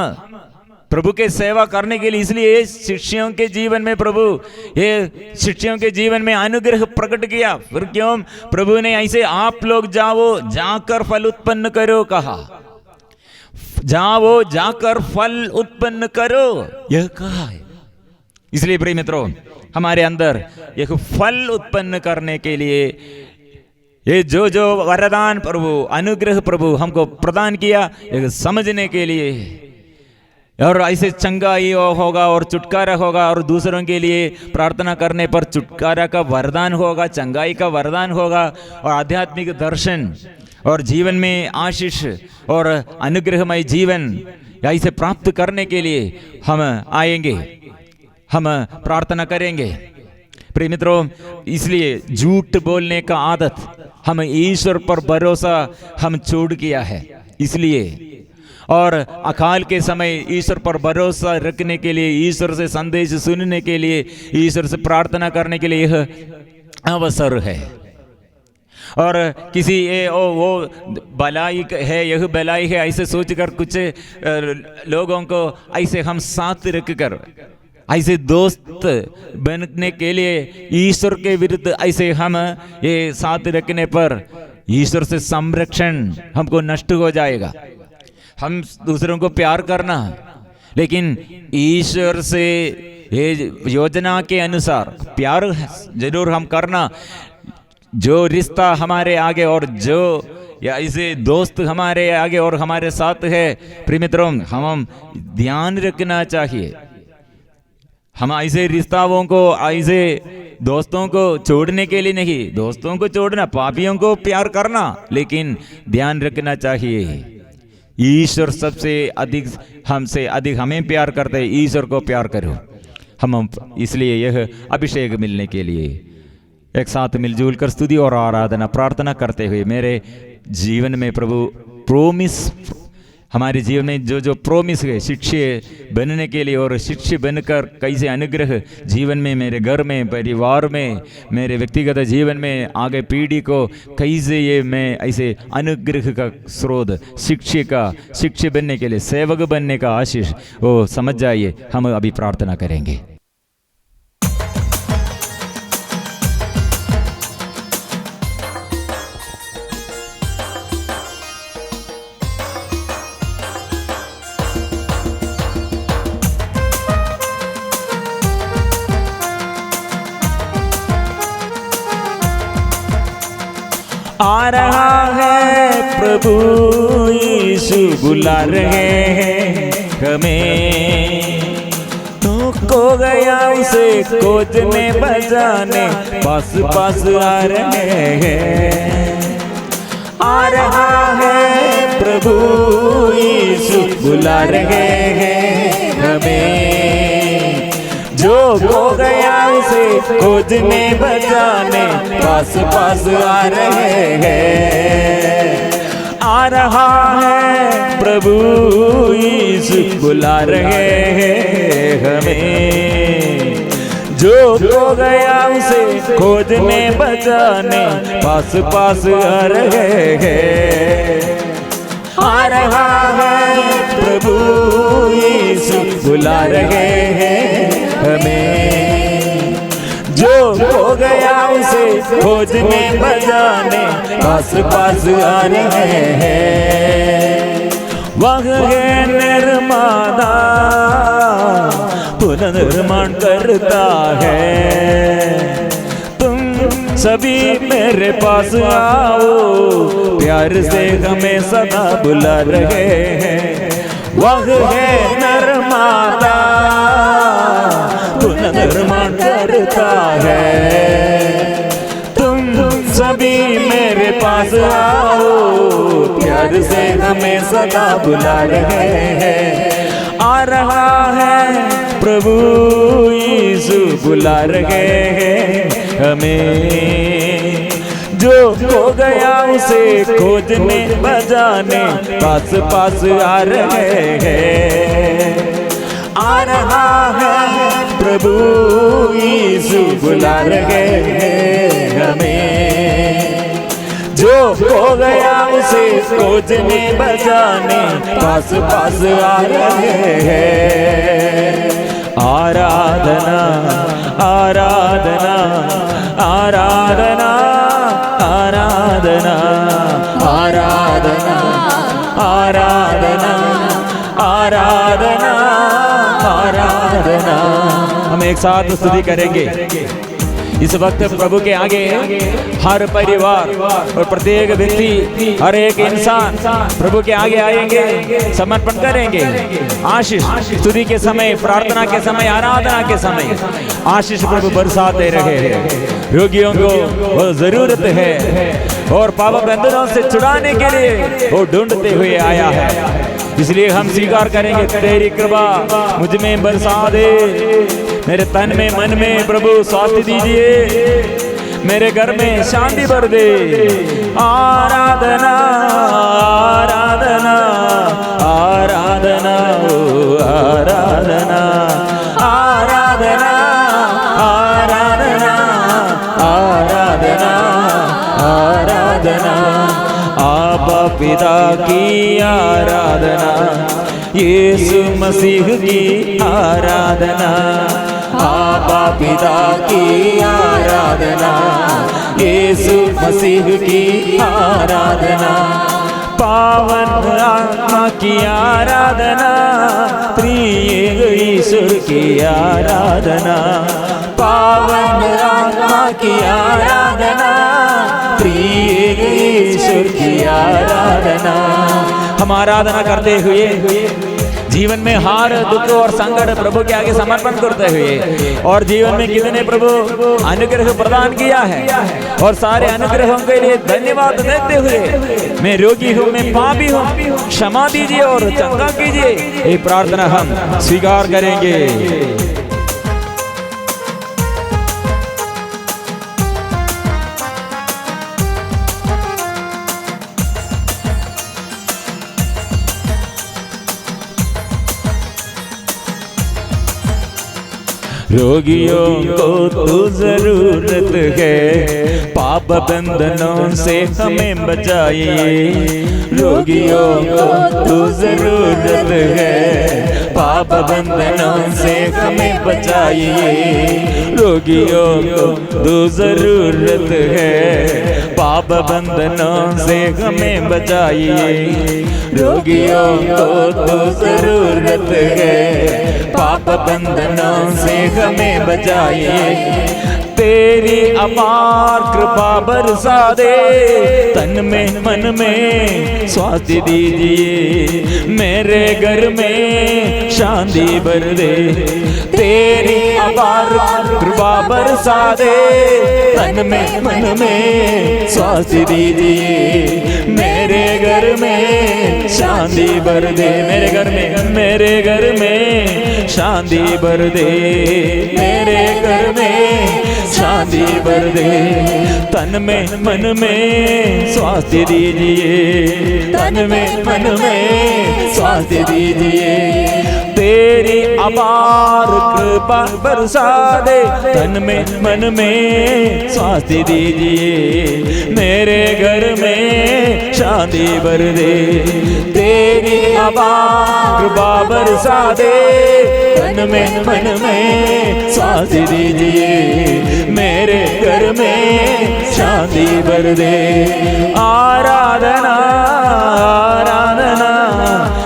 प्रभु के सेवा करने के लिए। इसलिए शिष्यों के जीवन में प्रभु, ये शिष्यों के जीवन में अनुग्रह प्रकट किया। फिर क्यों प्रभु ने ऐसे आप लोग जाओ जाकर फल उत्पन्न करो कहा, जाओ जाकर फल उत्पन्न करो यह कहा है। इसलिए प्रिय मित्रों, हमारे अंदर एक फल उत्पन्न करने के लिए ये जो वरदान प्रभु, अनुग्रह प्रभु हमको प्रदान किया, एक समझने के लिए, और ऐसे चंगाई होगा और छुटकारा होगा, और दूसरों के लिए प्रार्थना करने पर छुटकारा का वरदान होगा, चंगाई का वरदान होगा, और आध्यात्मिक दर्शन और जीवन में आशीष और अनुग्रहमय जीवन ऐसे प्राप्त करने के लिए हम आएंगे, हम प्रार्थना करेंगे। प्रिय मित्रों, इसलिए झूठ बोलने का आदत, हम ईश्वर पर भरोसा हम छोड़ किया है। इसलिए और अकाल के समय ईश्वर पर भरोसा रखने के लिए, ईश्वर से संदेश सुनने के लिए, ईश्वर से प्रार्थना करने के लिए यह अवसर है। और किसी वो भलाई है, यह भलाई है ऐसे सोचकर कुछ लोगों को ऐसे हम साथ रखकर, ऐसे दोस्त बनने के लिए ईश्वर के विरुद्ध ऐसे हम ये साथ रखने पर ईश्वर से संरक्षण हमको नष्ट हो जाएगा। हम दूसरों को प्यार करना, लेकिन ईश्वर से ये योजना के अनुसार प्यार जरूर हम करना। जो रिश्ता हमारे आगे और जो या ऐसे दोस्त हमारे आगे और हमारे साथ है, प्रिय मित्रों, हम ध्यान रखना चाहिए। हम ऐसे रिश्ताओं को, ऐसे दोस्तों को छोड़ने के लिए नहीं, दोस्तों को छोड़ना, पापियों को प्यार करना, लेकिन ध्यान रखना चाहिए ईश्वर सबसे अधिक, हमसे अधिक हमें प्यार करते हैं। ईश्वर को प्यार करो। हम इसलिए यह अभिषेक मिलने के लिए एक साथ मिलजुल कर स्तुति और आराधना प्रार्थना करते हुए, मेरे जीवन में प्रभु प्रोमिस, हमारे जीवन में जो प्रोमिस है शिष्य बनने के लिए, और शिष्य बनकर कैसे अनुग्रह जीवन में, मेरे घर में, परिवार में, मेरे व्यक्तिगत जीवन में, आगे पीढ़ी को कैसे ये मैं ऐसे अनुग्रह का स्रोत, शिष्य बनने के लिए, सेवक बनने का आशीष वो समझ जाइए। हम अभी प्रार्थना करेंगे। आ रहा है प्रभु यीशु, बुला रहे हैं हमें, तो खो गया उसे खोजने बजाने, पास पास आ रहे हैं। आ रहा है प्रभु यीशु, बुला रहे हैं हमें, जो खो गया उसे खोजने बजाने, पास पास आ रहे हैं। आ रहा है प्रभु यीशु, बुला रहे हैं हमें, जो खो गया उसे खोजने बजाने, पास पास आ रहे हैं। आ रहा है प्रभु यीशु, बुला रहे हैं हमें, जो खो गया उसे खोजने बजाने, पास पास आ रहे हैं। वह है निर्माता, पुनर्निर्माण करता है। तुम सभी मेरे पास आओ, प्यार से हमें सदा बुला रहे हैं। वह है निर्माता, पुनर्निर्माण करता है। तुम सभी मेरे पास आओ, प्यार से हमें सदा बुला रहे हैं। आ रहा है प्रभु यीशु, बुला रहे हैं हमें, जो जो खो गया उसे खोजने बजाने पास पास आ रहे हैं। आ रहा है प्रभु यीशु बुला रहे हैं हमें। जो खो गया उसे खोजने बजाने पास पास आ रहे हैं। आराधना आराधना आराधना आराधना आराधना आराधना आराधना आराधना। हम एक साथ स्तुति करेंगे। इस वक्त प्रभु के आगे हर परिवार और प्रत्येक व्यक्ति, हर एक इंसान प्रभु के आगे आएंगे, समर्पण करेंगे। आशीष स्तुति के समय, प्रार्थना के समय, आराधना के समय आशीष प्रभु बरसाते रहे हैं। रोगियों को वो जरूरत है और पाप बंधनों से छुड़ाने के लिए वो ढूंढते हुए आया है। इसलिए हम स्वीकार करेंगे, तेरी कृपा मुझ में बरसा दे, मेरे तन में मन में प्रभु स्वास्थ्य दीजिए, मेरे घर में शांति भर दे। आराधना आराधना आराधना आराधना आराधना आराधना आराधना आराधना। आबा पिता की आराधना, यीशु मसीह की आराधना। आबा पिता की आराधना, यीशु मसीह की आराधना। पावन आत्मा की आराधना, त्रिएक ईश्वर की आराधना। पावन आत्मा की आराधना, त्रिएक ईश्वर की आराधना। हम आराधना करते हुए जीवन में हार दुख और संकट प्रभु के आगे समर्पण करते हुए, और जीवन में कितने प्रभु अनुग्रह प्रदान किया है, और सारे अनुग्रहों के लिए धन्यवाद देते हुए, मैं रोगी हूँ, मैं पापी हूँ, क्षमा दीजिए और चंगा कीजिए, ये प्रार्थना हम स्वीकार करेंगे। रोगियों को तो जरूरत है, पाप बंधनों से हमें बचाइए। रोगियों को तो जरूरत है, पाप बंधनों से हमें बचाइए। रोगियों को तो जरूरत है, पाप बंधनों से हमें बचाइए। रोगियों को तो जरूरत है, पाप बंधनों से हमें बचाइए। तेरी अपार कृपा बरसा दे, तन में मन में स्वास्थ्य दीजिए, मेरे घर में शांति भर दे। तेरी अपार कृपा बरसा दे, तन में मन में स्वास्थ्य दीजिए, मेरे घर में शांति भर दे। मेरे घर में, मेरे घर में शांति भर दे, मेरे घर में शांति भर दे। तन में मन में स्वास्थ्य दीजिए, तन में मन में स्वास्थ्य दीजिए। तेरी अपार कृपा बरसा दे, तन में मन में स्वास्थ्य दीजिए, मेरे घर में शांति भर दे। तेरी अपार कृपा बरसा दे, तन में मन में स्वास्थ्य दीजिए, मेरे घर में शांति भर दे। आराधना आराधना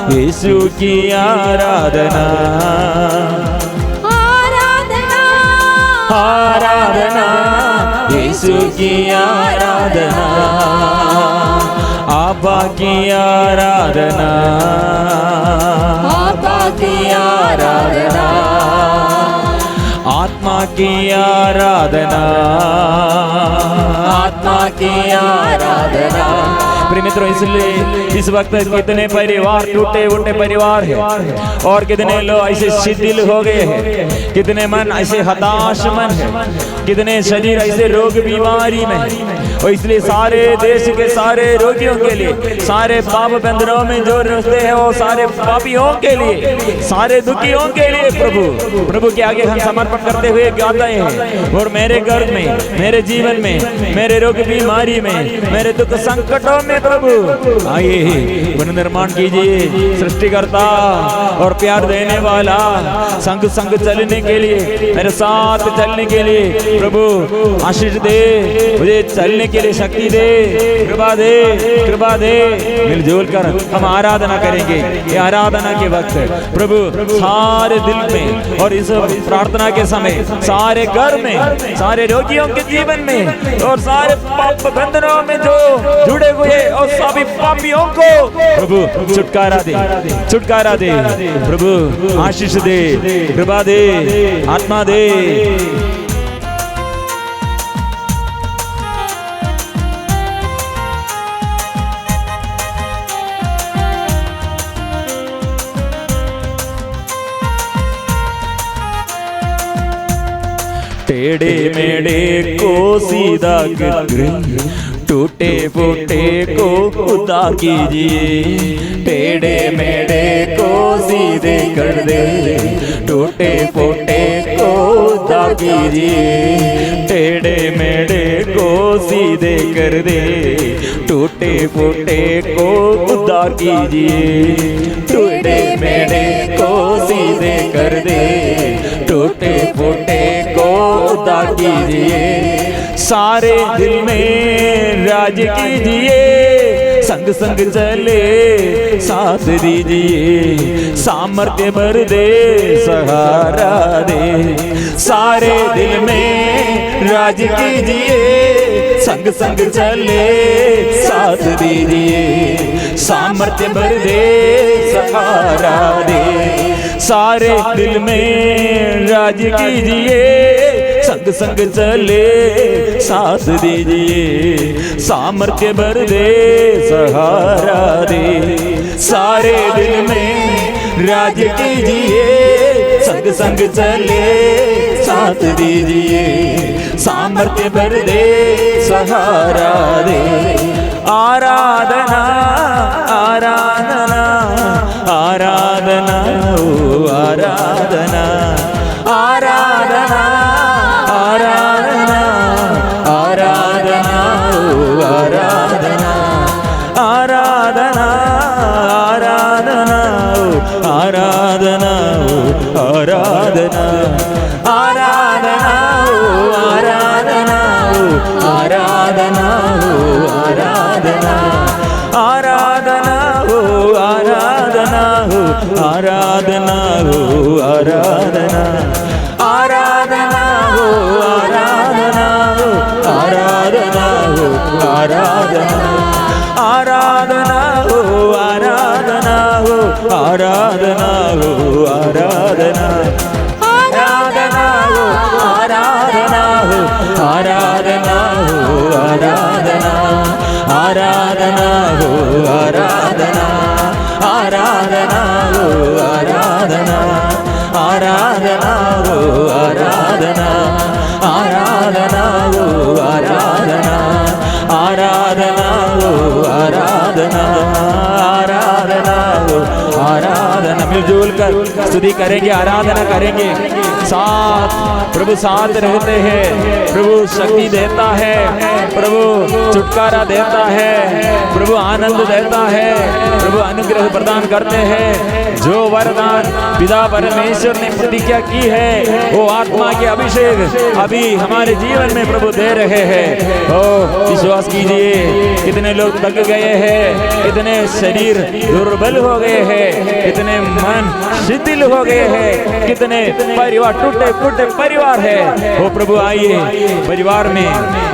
यीशु की आराधना, आराधना आराधना यीशु की आराधना। आबा की आराधना, आबा की आराधना। आत्मा की आराधना, आत्मा की आराधना। प्रिय मित्रों, इसलिए इस वक्त कितने परिवार टूटे फूटे परिवार है और कितने लोग ऐसे शिथिल हो गए हैं, कितने मन ऐसे हताश मन है, कितने शरीर ऐसे रोग बीमारी में है। और इसलिए सारे देश के सारे रोगियों के लिए, सारे पाप बंधनों में जो रहते हैं वो सारे पापियों के लिए, सारे दुखियों के लिए प्रभु के आगे हम समर्पण करते हुए गाते हैं। और मेरे घर में, मेरे जीवन में, मेरे रोग बीमारी में, मेरे दुख संकटों में प्रभु आइए पुनर्निर्माण कीजिए। सृष्टिकर्ता और प्यार देने वाला, संग संग चलने के लिए, मेरे साथ चलने के लिए प्रभु आशीष दे, मुझे चलने के लिए शक्ति दे, कृपा दे, कृपा दे। मिलजुल कर हम आराधना करेंगे। ये आराधना के वक्त प्रभु सारे दिल में और इस प्रार्थना के समय सारे घर में, सारे रोगियों के जीवन में और सारे पाप बंधनों में जो जुड़े हुए और सभी पापियों को प्रभु छुटकारा दे, छुटकारा दे प्रभु, आशीष दे, कृपा दे, आत्मा दे। टेढ़े मेढ़े को सीधा कर, टूटे फूटे को खुदा कीजिए। टेढ़े मेढ़े को सीधे कर दे, टूटे फूटे को खुदा कीजिए। टेढ़े मेढ़े को सीधे कर दे, टूटे फूटे को खुदा कीजिए। टूटे मेढ़े को सीधे कर दे, टूटे फूटे को खुदा कीजिए। सारे दिल में राज कीजिए, संग संग चले साथ दीजिए। सामर्थ्य भर दे, सहारा दे, सारे दिल में राज कीजिए। संग संग चले साथ दीजिए। सामर्थ्य भर दे, सहारा दे, सारे दिल में राज कीजिए। संग संग चले साथ दीजिए। सामर्थ्य भर दे, सहारा दे, सारे दिल में राज कीजिए। संग संग चले साथ दीजिए। सामर्थ्य भर दे, सहारा दे। आराधना आराधना आराधना ओ आराधना, आराधना आराधना आराधना ओ आराधना, आराधना आराधना ओ आराधना ओ आराधना, आराधना ओ आराधना ओ आराधना ओ आराधना, आराधना हो आराधना हो आराधना हो आराधना, आराधना हो आराधना हो आराधना हो आराधना, आराधना हो आराधना हो आराधना हो आराधना, आराधना हो आराधना हो आराधना हो आराधना, आराधना हो आराधना, आराधना हो आराधना, आराधना हो आराधना, आराधना हो आराधना, आराधना हो आराधना, आराधना हो आराधना। मिलजुल कर स्तुति करेंगे, आराधना करेंगे। साथ प्रभु साथ रहते हैं, प्रभु शक्ति देता है, प्रभु छुटकारा देता है, प्रभु आनंद देता है, प्रभु अनुग्रह प्रदान करते हैं। जो वरदान पिता परमेश्वर ने प्रतिज्ञा की है वो आत्मा के अभिषेक अभी हमारे जीवन में प्रभु दे रहे हैं। ओ विश्वास कीजिए, कितने लोग थक गए हैं, कितने शरीर दुर्बल हो गए हैं, कितने मन शिथिल हो गए हैं, कितने परिवार टूटे फूटे परिवार है। वो प्रभु आइए परिवार में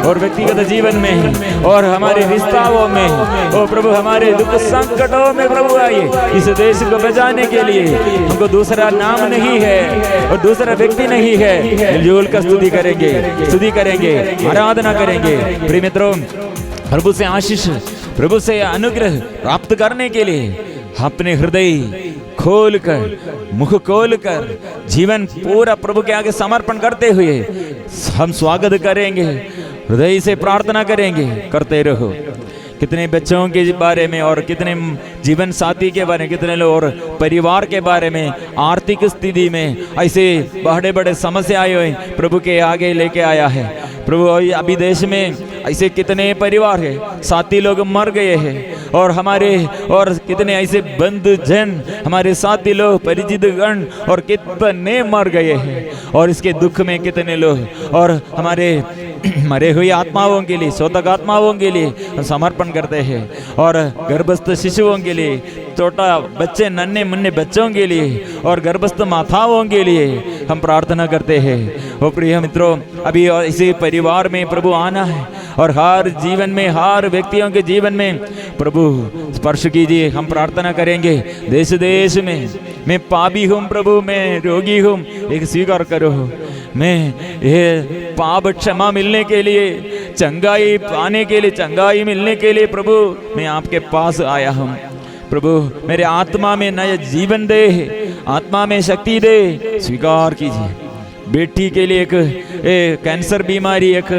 और व्यक्तिगत जीवन में और हमारे रिश्ताओं में, ओ प्रभु हमारे दुख संकटों में प्रभु आइए। इस देश को बचाने के लिए हमको दूसरा नाम नहीं है और दूसरा व्यक्ति नहीं है। मिलजुल कर स्तुति करेंगे, स्तुति करेंगे, आराधना करेंगे। प्रिय मित्रों, प्रभु से आशीष प्रभु से अनुग्रह प्राप्त करने के लिए अपने हृदय खोलकर, मुख खोलकर जीवन पूरा प्रभु के आगे समर्पण करते हुए हम स्वागत करेंगे, हृदय से प्रार्थना करेंगे। करते रहो। कितने बच्चों के बारे में और कितने जीवन साथी के बारे में, कितने लोग और परिवार के बारे में, आर्थिक स्थिति में ऐसे बड़े बड़े समस्याएं हुए प्रभु के आगे लेके आया है। प्रभु अभी देश में ऐसे कितने परिवार है, साथी लोग मर गए हैं और हमारे और कितने ऐसे बंधु जन, हमारे साथी लोग, परिचित गण और कितने मर गए हैं। और इसके दुख में कितने लोग और हमारे मरे हुए आत्माओं के लिए, शोधक आत्माओं के लिए हम समर्पण करते हैं। और गर्भस्थ शिशुओं के लिए, छोटा बच्चे, नन्हे मुन्ने बच्चों के लिए और गर्भस्थ माताओं के लिए हम प्रार्थना करते हैं। ओ प्रिय मित्रों, अभी इसी परिवार में प्रभु आना है और हर जीवन में, हर व्यक्तियों के जीवन में प्रभु स्पर्श कीजिए। हम प्रार्थना करेंगे देश देश में, मैं पापी हूँ प्रभु, मैं रोगी हूँ, एक स्वीकार करो। मैं ये पाप क्षमा मिलने के लिए, चंगाई पाने के लिए, चंगाई मिलने के लिए प्रभु मैं आपके पास आया हूँ। प्रभु मेरे आत्मा में नया जीवन दे, आत्मा में शक्ति दे, स्वीकार कीजिए। बेटी के लिए एक कैंसर बीमारी, एक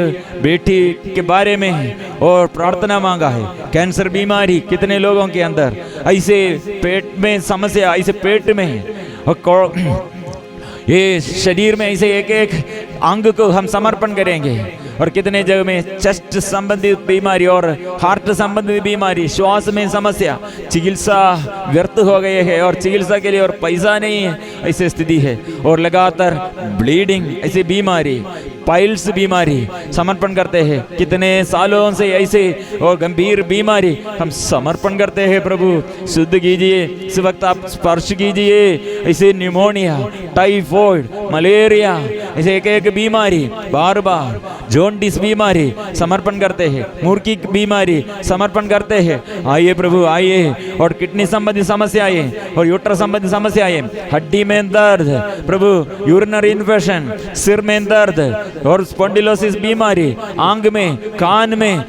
बेटी के बारे में और प्रार्थना मांगा है। कैंसर बीमारी कितने लोगों के अंदर, ऐसे पेट में समस्या, ऐसे पेट में ये शरीर में ऐसे एक एक अंग को हम समर्पण करेंगे। और कितने जगह में चेस्ट संबंधित बीमारी और हार्ट संबंधित बीमारी, श्वास में समस्या, चिकित्सा व्यर्थ हो गए हैं और चिकित्सा के लिए और पैसा नहीं है, ऐसी स्थिति है। और लगातार ब्लीडिंग, ऐसी बीमारी, पाइल्स बीमारी समर्पण करते हैं। कितने सालों से ऐसे और गंभीर बीमारी हम समर्पण करते हैं। प्रभु शुद्ध कीजिए, इस वक्त आप स्पर्श कीजिए। ऐसे निमोनिया, टाइफॉइड, मलेरिया, ऐसे एक एक बीमारी, बार बार जॉन्डिस बीमारी समर्पण करते हैं। मूर्खी बीमारी समर्पण करते हैं। आइए प्रभु आइए। और किडनी संबंधी समस्याएं और यूट्रस संबंधी समस्याएं, हड्डी में दर्द प्रभु, यूरिनरी इन्फेक्शन, सिर में दर्द और स्पॉन्डिलोसिस बीमारी, आंग में, कान में,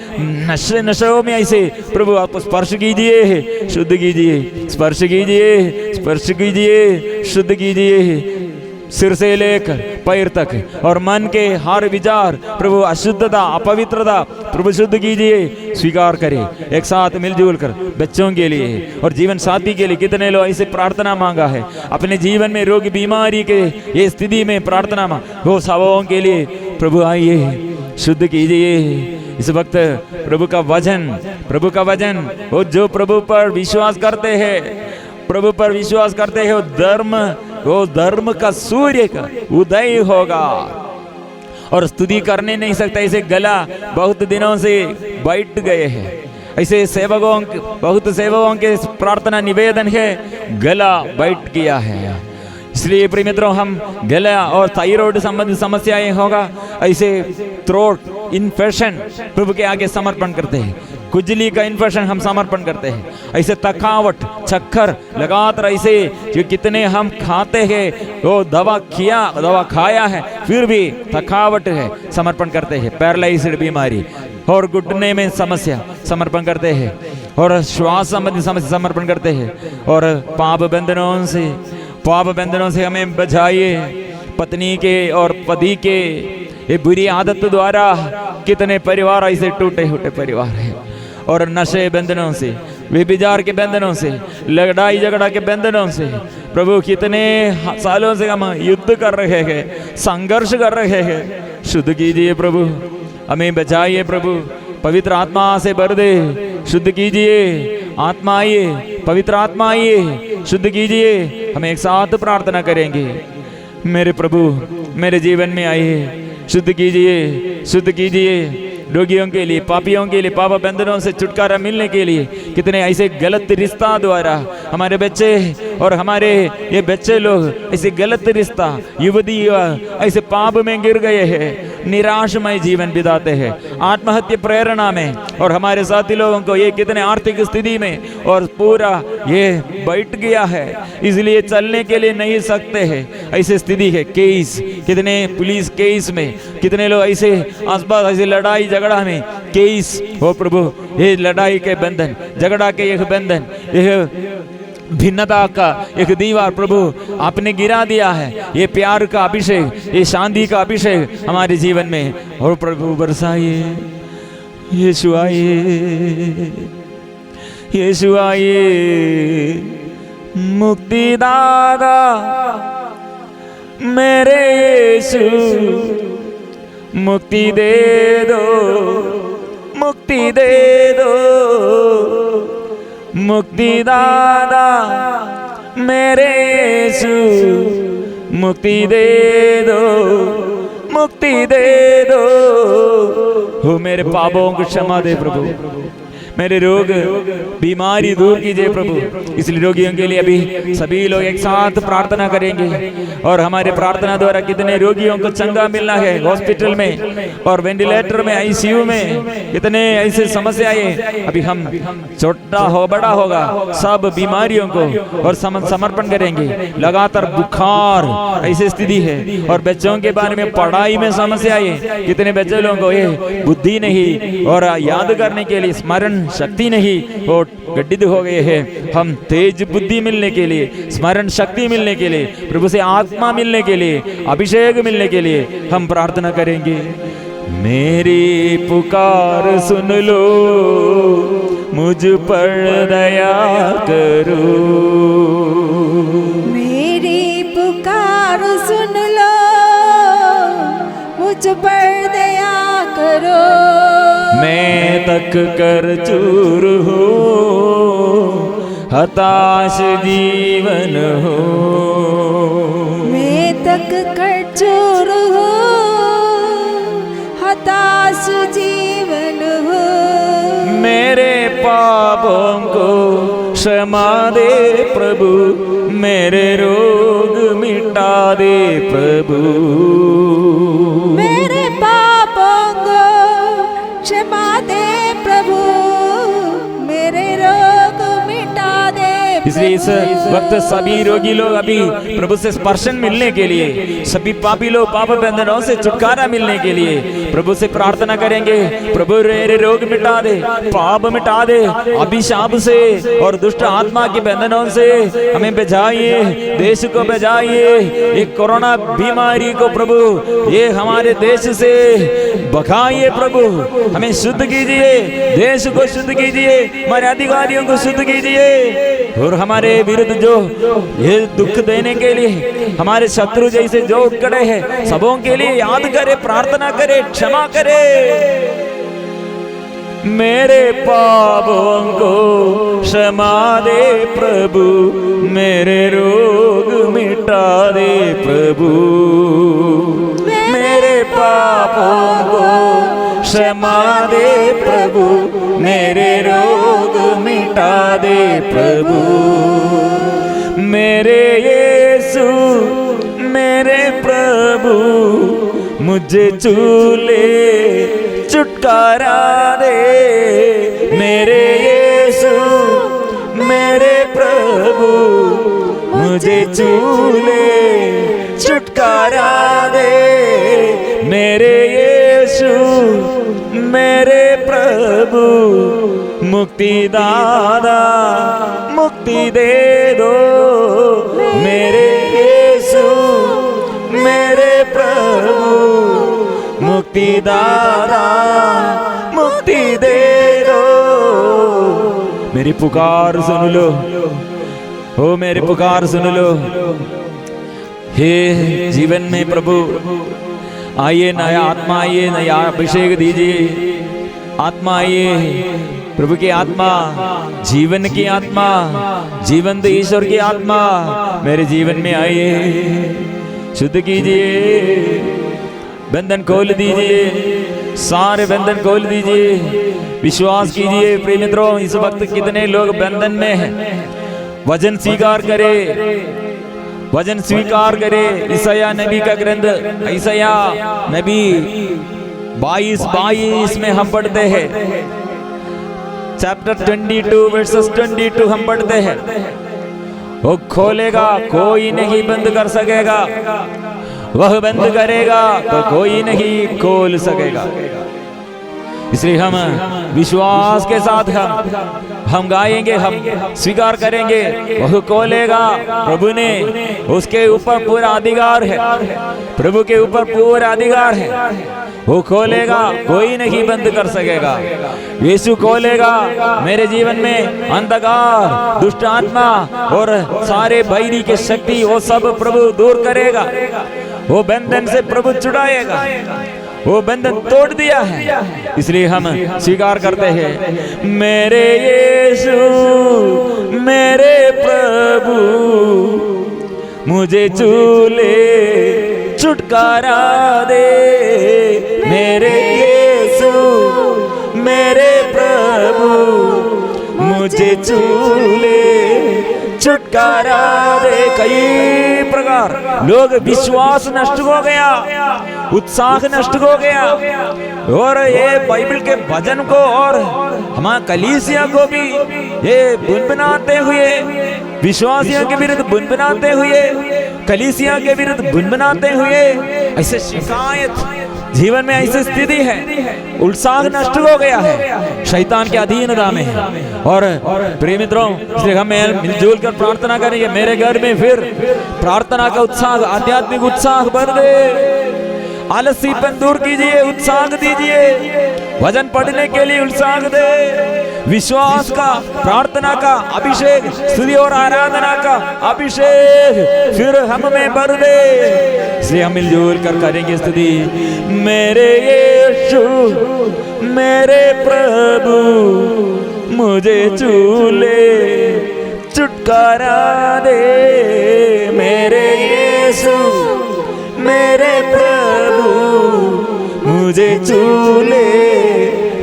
नशों में, ऐसे प्रभु आप स्पर्श कीजिए, शुद्ध कीजिए, स्पर्श कीजिए, स्पर्श कीजिए, शुद्ध कीजिए। सिर से लेकर पैर तक और मन के हर विचार प्रभु अशुद्धता, अपवित्रता प्रभु शुद्ध कीजिए। स्वीकार करें एक साथ मिलजुल कर। बच्चों के लिए और जीवन साथी के लिए कितने लोग ऐसे प्रार्थना मांगा है। अपने जीवन में रोग बीमारी के ये स्थिति में प्रार्थना मांग हो, सबों के लिए प्रभु आइए, शुद्ध कीजिए। इस वक्त प्रभु का वचन वो जो प्रभु पर विश्वास करते हैं, प्रभु पर विश्वास करते हैं, वो धर्म का सूर्य का उदय होगा। और स्तुति करने नहीं सकता, ऐसे गला बहुत दिनों से बैठ गए हैं। ऐसे सेवकों, बहुत सेवकों के प्रार्थना निवेदन है, गला बैठ गया है। इसलिए प्रिय मित्रों, हम गला और थायराइड संबंधित समस्याएं होगा, ऐसे थ्रोट इन्फेक्शन प्रभु के आगे समर्पण करते हैं। खुजली का इन्फेक्शन हम समर्पण करते हैं। ऐसे थकावट, चक्कर लगातार ऐसे जो कितने हम खाते हैं, वो दवा खाया है फिर भी थकावट है, समर्पण करते हैं। पैरालाइज्ड बीमारी और घुटने में समस्या समर्पण करते हैं। और श्वास संबंधी समस्या समर्पण करते हैं। और पाप बंधनों से हमें बचाइए। पत्नी के और पति के ये बुरी आदत द्वारा कितने परिवार ऐसे टूटे फूटे परिवार हैं। और नशे बंधनों से, व्यभिचार के बंधनों से, लड़ाई झगड़ा के बंधनों से प्रभु कितने सालों से हम युद्ध कर रहे हैं, संघर्ष कर रहे हैं। शुद्ध कीजिए प्रभु, हमें बचाइए प्रभु। पवित्र आत्मा से भर दे, शुद्ध कीजिए। आत्मा आइए, पवित्र आत्मा आइए, शुद्ध कीजिए। हम एक साथ प्रार्थना करेंगे। मेरे प्रभु मेरे जीवन में आइए, शुद्ध कीजिए, शुद्ध कीजिए। रोगियों के लिए, पापियों के लिए, पाप बंधनों से छुटकारा मिलने के लिए कितने ऐसे गलत रिश्ता द्वारा हमारे बच्चे और हमारे ये बच्चे लोग ऐसे गलत रिश्ता, युवती ऐसे पाप में गिर गए हैं, निराशमय जीवन बिताते हैं, आत्महत्या प्रेरणा में। और हमारे साथी लोगों को ये कितने आर्थिक स्थिति में और पूरा ये बैठ गया है, इसलिए चलने के लिए नहीं सकते हैं, ऐसी स्थिति है। केस कितने पुलिस केस में, कितने लोग ऐसे आसपास ऐसे लड़ाई झगड़ा में केस हो प्रभु, ये लड़ाई के बंधन, झगड़ा के एक बंधन, यह भिन्नता का एक दीवार प्रभु आपने गिरा दिया है। ये प्यार का अभिषेक, ये शांति का अभिषेक हमारे जीवन में और प्रभु बरसाइए। यीशु आइए, यीशु आइए, मुक्तिदाता मेरे यीशु, मुक्ति दे दो, मुक्ति दे दो, मुक्तिदाता मेरे यीशु, मुक्ति दे दो, मुक्ति दे दो। हो मेरे पापों को क्षमा दे प्रभु, मेरे रोग बीमारी दूर कीजिए प्रभु। इसलिए रोगियों के लिए अभी सभी लोग एक साथ प्रार्थना करेंगे। और हमारे प्रार्थना द्वारा कितने रोगियों को चंगा मिलना है हॉस्पिटल में और वेंटिलेटर में, आईसीयू में, कितने ऐसे समस्याएं अभी हम छोटा हो बड़ा होगा सब बीमारियों को और समर्पण करेंगे। लगातार बुखार ऐसी स्थिति है और बच्चों के बारे में पढ़ाई में समस्याएं, कितने बच्चे लोगों को ये बुद्धि नहीं और याद करने के लिए स्मरण शक्ति नहीं, वो गड्ढित हो गए हैं। हम तेज बुद्धि मिलने के लिए, स्मरण शक्ति मिलने के लिए, प्रभु से आत्मा मिलने के लिए, अभिषेक मिलने के लिए हम प्रार्थना करेंगे। मेरी पुकार सुन लो, मुझ पर दया करो, मेरी पुकार सुन लो, मुझ पर दया करो। मैं तक कर चूर हो, हताश जीवन हो, मैं तक कर चूर हो, हताश जीवन हो। मेरे पापों को क्षमा दे प्रभु, मेरे रोग मिटा दे प्रभु, मेरे पापों को क्षमा दे प्रभु, मेरे रोग मिटा दे। इसलिए इस वक्त सभी रोगी लोग अभी प्रभु से स्पर्शन मिलने के लिए, सभी पापी लोग पाप बंधनों से छुटकारा मिलने के लिए प्रभु से प्रार्थना करेंगे। प्रभु मेरे रोग मिटा दे, पाप मिटा दे, अभिशाप से और दुष्ट आत्मा के बंधनों से हमें बचाइए, देश को बचाइए। ये कोरोना बीमारी को प्रभु ये हमारे देश से भगाइए प्रभु, हमें शुद्ध कीजिए, देश को शुद्ध कीजिए, हमारे अधिकारियों को शुद्ध कीजिए। और हमारे विरुद्ध जो ये दुख देने के लिए हमारे शत्रु जैसे जो उठ खड़े हैं, सबों के लिए याद करे, प्रार्थना करे, क्षमा करे। मेरे पापों को क्षमा दे प्रभु, मेरे रोग मिटा दे प्रभु, मेरे पापों को क्षमा दे प्रभु, मेरे रोग मिटा दे प्रभु, मेरे यीशु मेरे प्रभु, मुझे चूले छुटकारा दे। मेरे यीशु मेरे प्रभु, मुझे चूले छुटकारा दे। मेरे यीशु मेरे प्रभु, मुक्तिदाता मुक्ति दे दो। मेरे यीशु मेरे प्रभु, मुक्तिदाता मुक्ति दे दो। मेरी पुकार सुन लो, ओ मेरी पुकार सुन लो। हे जीवन में प्रभु आइए, नया आत्मा आइए, नया अभिषेक दीजिए। आत्मा आइए, प्रभु की आत्मा, जीवन की आत्मा, जीवंत ईश्वर की आत्मा मेरे जीवन में आइए, शुद्ध कीजिए, बंधन खोल दीजिए, सारे बंधन खोल दीजिए। विश्वास कीजिए प्रिय मित्रों, इस वक्त कितने लोग बंधन में हैं। वजन स्वीकार करे, वजन स्वीकार करे। ईसाया नबी का ग्रंथ, ईसाया नबी 22 में हम पढ़ते हैं, चैप्टर 22 वर्सेस 22 हम पढ़ते हैं। वो खोलेगा कोई नहीं बंद कर सकेगा, वह बंद करेगा तो कोई नहीं खोल सकेगा। इसलिए हम विश्वास के साथ हम गाएंगे, हम स्वीकार करेंगे। वह खोलेगा, प्रभु ने उसके ऊपर पूरा अधिकार है, प्रभु के ऊपर पूरा अधिकार है। वो खोलेगा, कोई नहीं बंद कर सकेगा। यीशु खोलेगा, मेरे जीवन में अंधकार, दुष्ट आत्मा और सारे बैरी के शक्ति वो सब प्रभु दूर करेगा। वो बंधन से प्रभु छुड़ाएगा, वो बंधन तोड़ दिया है। इसलिए हम स्वीकार करते हैं, मेरे यीशु मेरे प्रभु मुझे चूले छुटकारा दे। मेरे यीशु मेरे प्रभु मुझे चूले छुटकारा दे। कई प्रकार लोग विश्वास नष्ट हो गया, उत्साह नष्ट हो गया, और ये बाइबल के वचन को और हमारे कलीसिया को भी ये बुनबुनाते हुए, विश्वासियों के विरुद्ध बुनबुनाते हुए, कलीसिया के विरुद्ध बुनबुनाते हुए, ऐसे शिकायत जीवन में ऐसी स्थिति है, उत्साह नष्ट हो गया है, शैतान के अधीनता में है। और प्रिय मित्रों, इसलिए हम मिलजुल कर प्रार्थना करेंगे, मेरे घर में फिर प्रार्थना का उत्साह, आध्यात्मिक उत्साह बढ़ गए। आलसीपन दूर कीजिए, उत्साह दीजिए, वचन पढ़ने के लिए उत्साह दे, विश्वास का, प्रार्थना का अभिषेक, स्तुति और आराधना का अभिषेक फिर हम में भर दे। इसलिए हम मिलजुल कर करेंगे स्तुति। मेरे यीशु मेरे प्रभु मुझे चूले छुटकारा दे। मेरे यीशु मेरे प्रभु मुझे चूले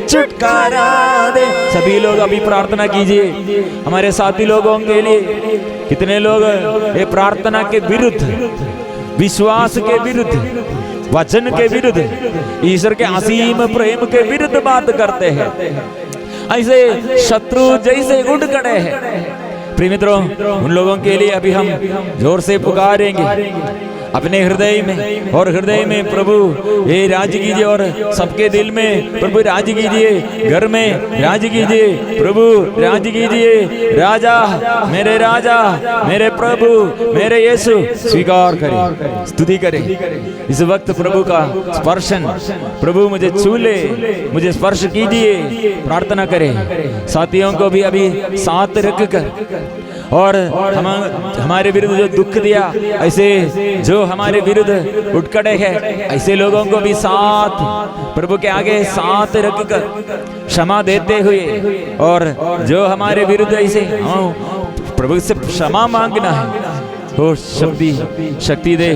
छुटकारा दे। सभी लोग अभी प्रार्थना कीजिए हमारे साथी लोगों के लिए। कितने लोग ये प्रार्थना के विरुद्ध, विश्वास के विरुद्ध, वचन के विरुद्ध, ईश्वर के असीम प्रेम के विरुद्ध बात करते हैं, ऐसे शत्रु जैसे उठ खड़े हैं। प्रिय मित्रों, उन लोगों के लिए अभी हम जोर से पुकारेंगे अपने हृदय में, और हृदय में प्रभु ये राज कीजिए, और सबके दिल में प्रभु राज कीजिए, घर में राज कीजिए, प्रभु राज कीजिए। राजा, मेरे प्रभु, मेरे यीशु, स्वीकार करें, स्तुति करें इस वक्त प्रभु का स्पर्शन। प्रभु मुझे छू ले, मुझे स्पर्श कीजिए, प्रार्थना करें। साथियों को भी अभी साथ रख कर, और हमारे विरुद्ध जो दुख दिया, ऐसे जो हमारे विरुद्ध उठ खड़े हैं, ऐसे लोगों को भी साथ प्रभु के आगे साथ रखकर क्षमा देते हुए, और जो हमारे विरुद्ध ऐसे प्रभु से क्षमा मांगना है। ओ शक्ति दे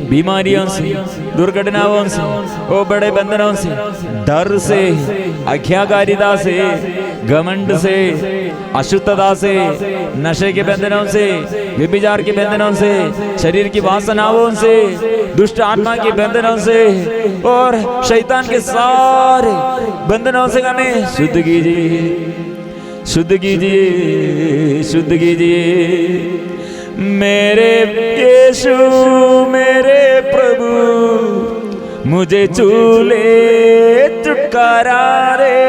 बीमारियों से, दुर्घटनाओं से, ओ बड़े बंधनों से, डर से, आज्ञाकारिता से, घमंड से, अशुद्धता से, नशे के बंधनों से, व्यभिचार के बंधनों से, शरीर की वासनाओं से, दुष्ट आत्मा के बंधनों से, और शैतान के सारे बंधनों से हमें शुद्ध कीजिए, शुद्ध कीजिए, शुद्ध कीजिए। मेरे यीशु मेरे प्रभु मुझे चूले छुटकारा दे।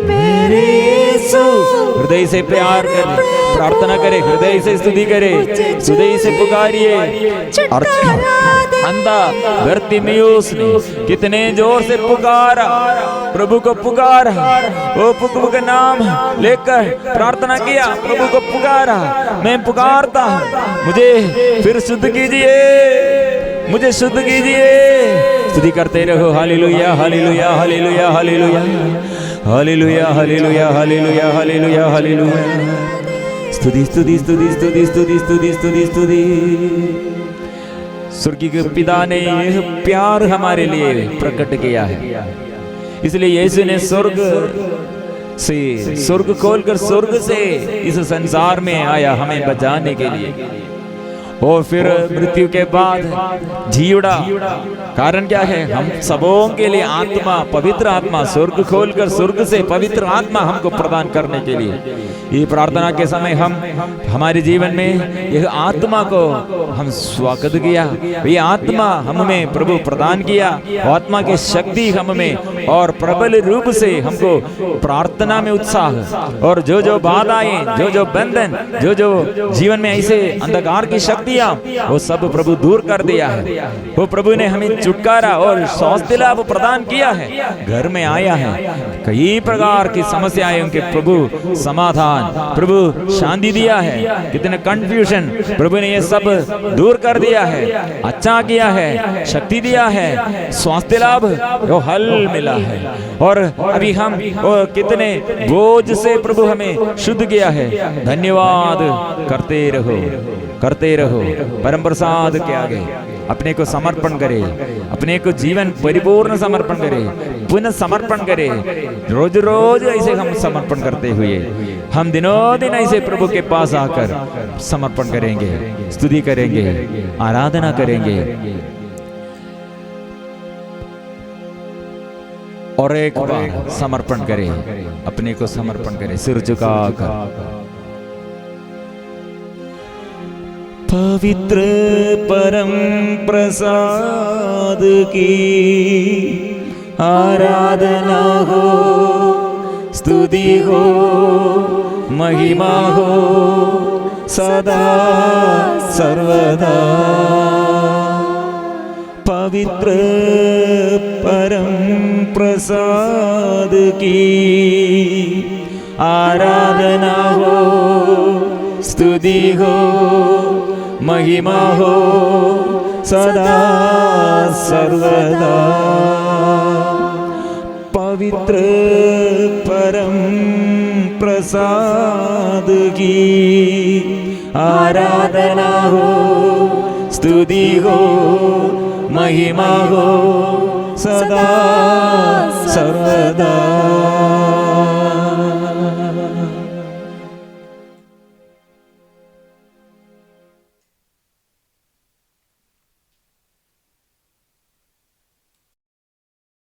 मेरे यीशु, हृदय से प्यार करें, प्रार्थना करें, हृदय से स्तुति करें, हृदय से पुकारिए। अंधा बर्तिमेयुस ने कितने जोर से पुकारा, प्रभु को पुकारा, वो प्रभु का नाम लेकर प्रार्थना किया, प्रभु को पुकारा, मैं पुकारता हूँ, मुझे फिर शुद्ध कीजिए, मुझे शुद्ध कीजिए। स्तुति करते रहो, hallelujah hallelujah hallelujah hallelujah hallelujah hallelujah hallelujah hallelujah hallelujah. स्तुति स्तुति स्तुति स्तुति स्तुति स्तुति स्तुति स्तुति। स्वर्गीय के पिता ने यह प्यार हमारे लिए प्रकट किया है, इसलिए यीशु ने स्वर्ग खोलकर स्वर्ग से इस संसार में आया हमें बचाने के लिए। और फिर मृत्यु के बाद जी उड़ा। कारण क्या है? हम सबों के लिए आत्मा, पवित्र आत्मा स्वर्ग खोलकर स्वर्ग से पवित्र आत्मा हमको प्रदान करने के लिए ये प्रार्थना के समय हम हमारे जीवन में यह आत्मा को हम स्वागत किया। ये आत्मा हमें प्रभु प्रदान किया, आत्मा की शक्ति हमें और प्रबल रूप से हमको प्रार्थना में उत्साह और जो बाधाएं, जो बंधन, जो जीवन में ऐसे अंधकार की शक्तियां, वो सब प्रभु दूर कर दिया है। वो प्रभु ने हमें छुटकारा और स्वास्थ्य लाभ प्रदान किया है। घर में आया है, कई प्रकार की समस्याएं उनके प्रभु समाधान, प्रभु शांति दिया है। कितने कंफ्यूजन प्रभु ने ये सब दूर कर दिया है, अच्छा किया है, शक्ति दिया है, स्वास्थ्य लाभ वो हल मिला है। और अभी हम कितने बोझ से प्रभु हमें शुद्ध किया है। धन्यवाद करते रहो, करते रहो। परम प्रसाद के आगे अपने को समर्पण करे, अपने को जीवन परिपूर्ण समर्पण करे, पुनः समर्पण करे। रोज रोज ऐसे हम समर्पण करते हुए हम दिनों दिन ऐसे प्रभु के पास आकर समर्पण करेंगे, स्तुति करेंगे, आराधना करेंगे। और एक बार समर्पण करें, अपने को समर्पण करें सिर झुकाकर। पवित्र परम प्रसाद की आराधना हो, स्तुति हो, महिमा हो सदा सर्वदा। पवित्र परम प्रसाद की आराधना हो, स्तुति हो, महिमा हो सदा सर्वदा। पवित्र परम प्रसाद की आराधना हो, स्तुति हो, महिमा हो सदा सर्वदा।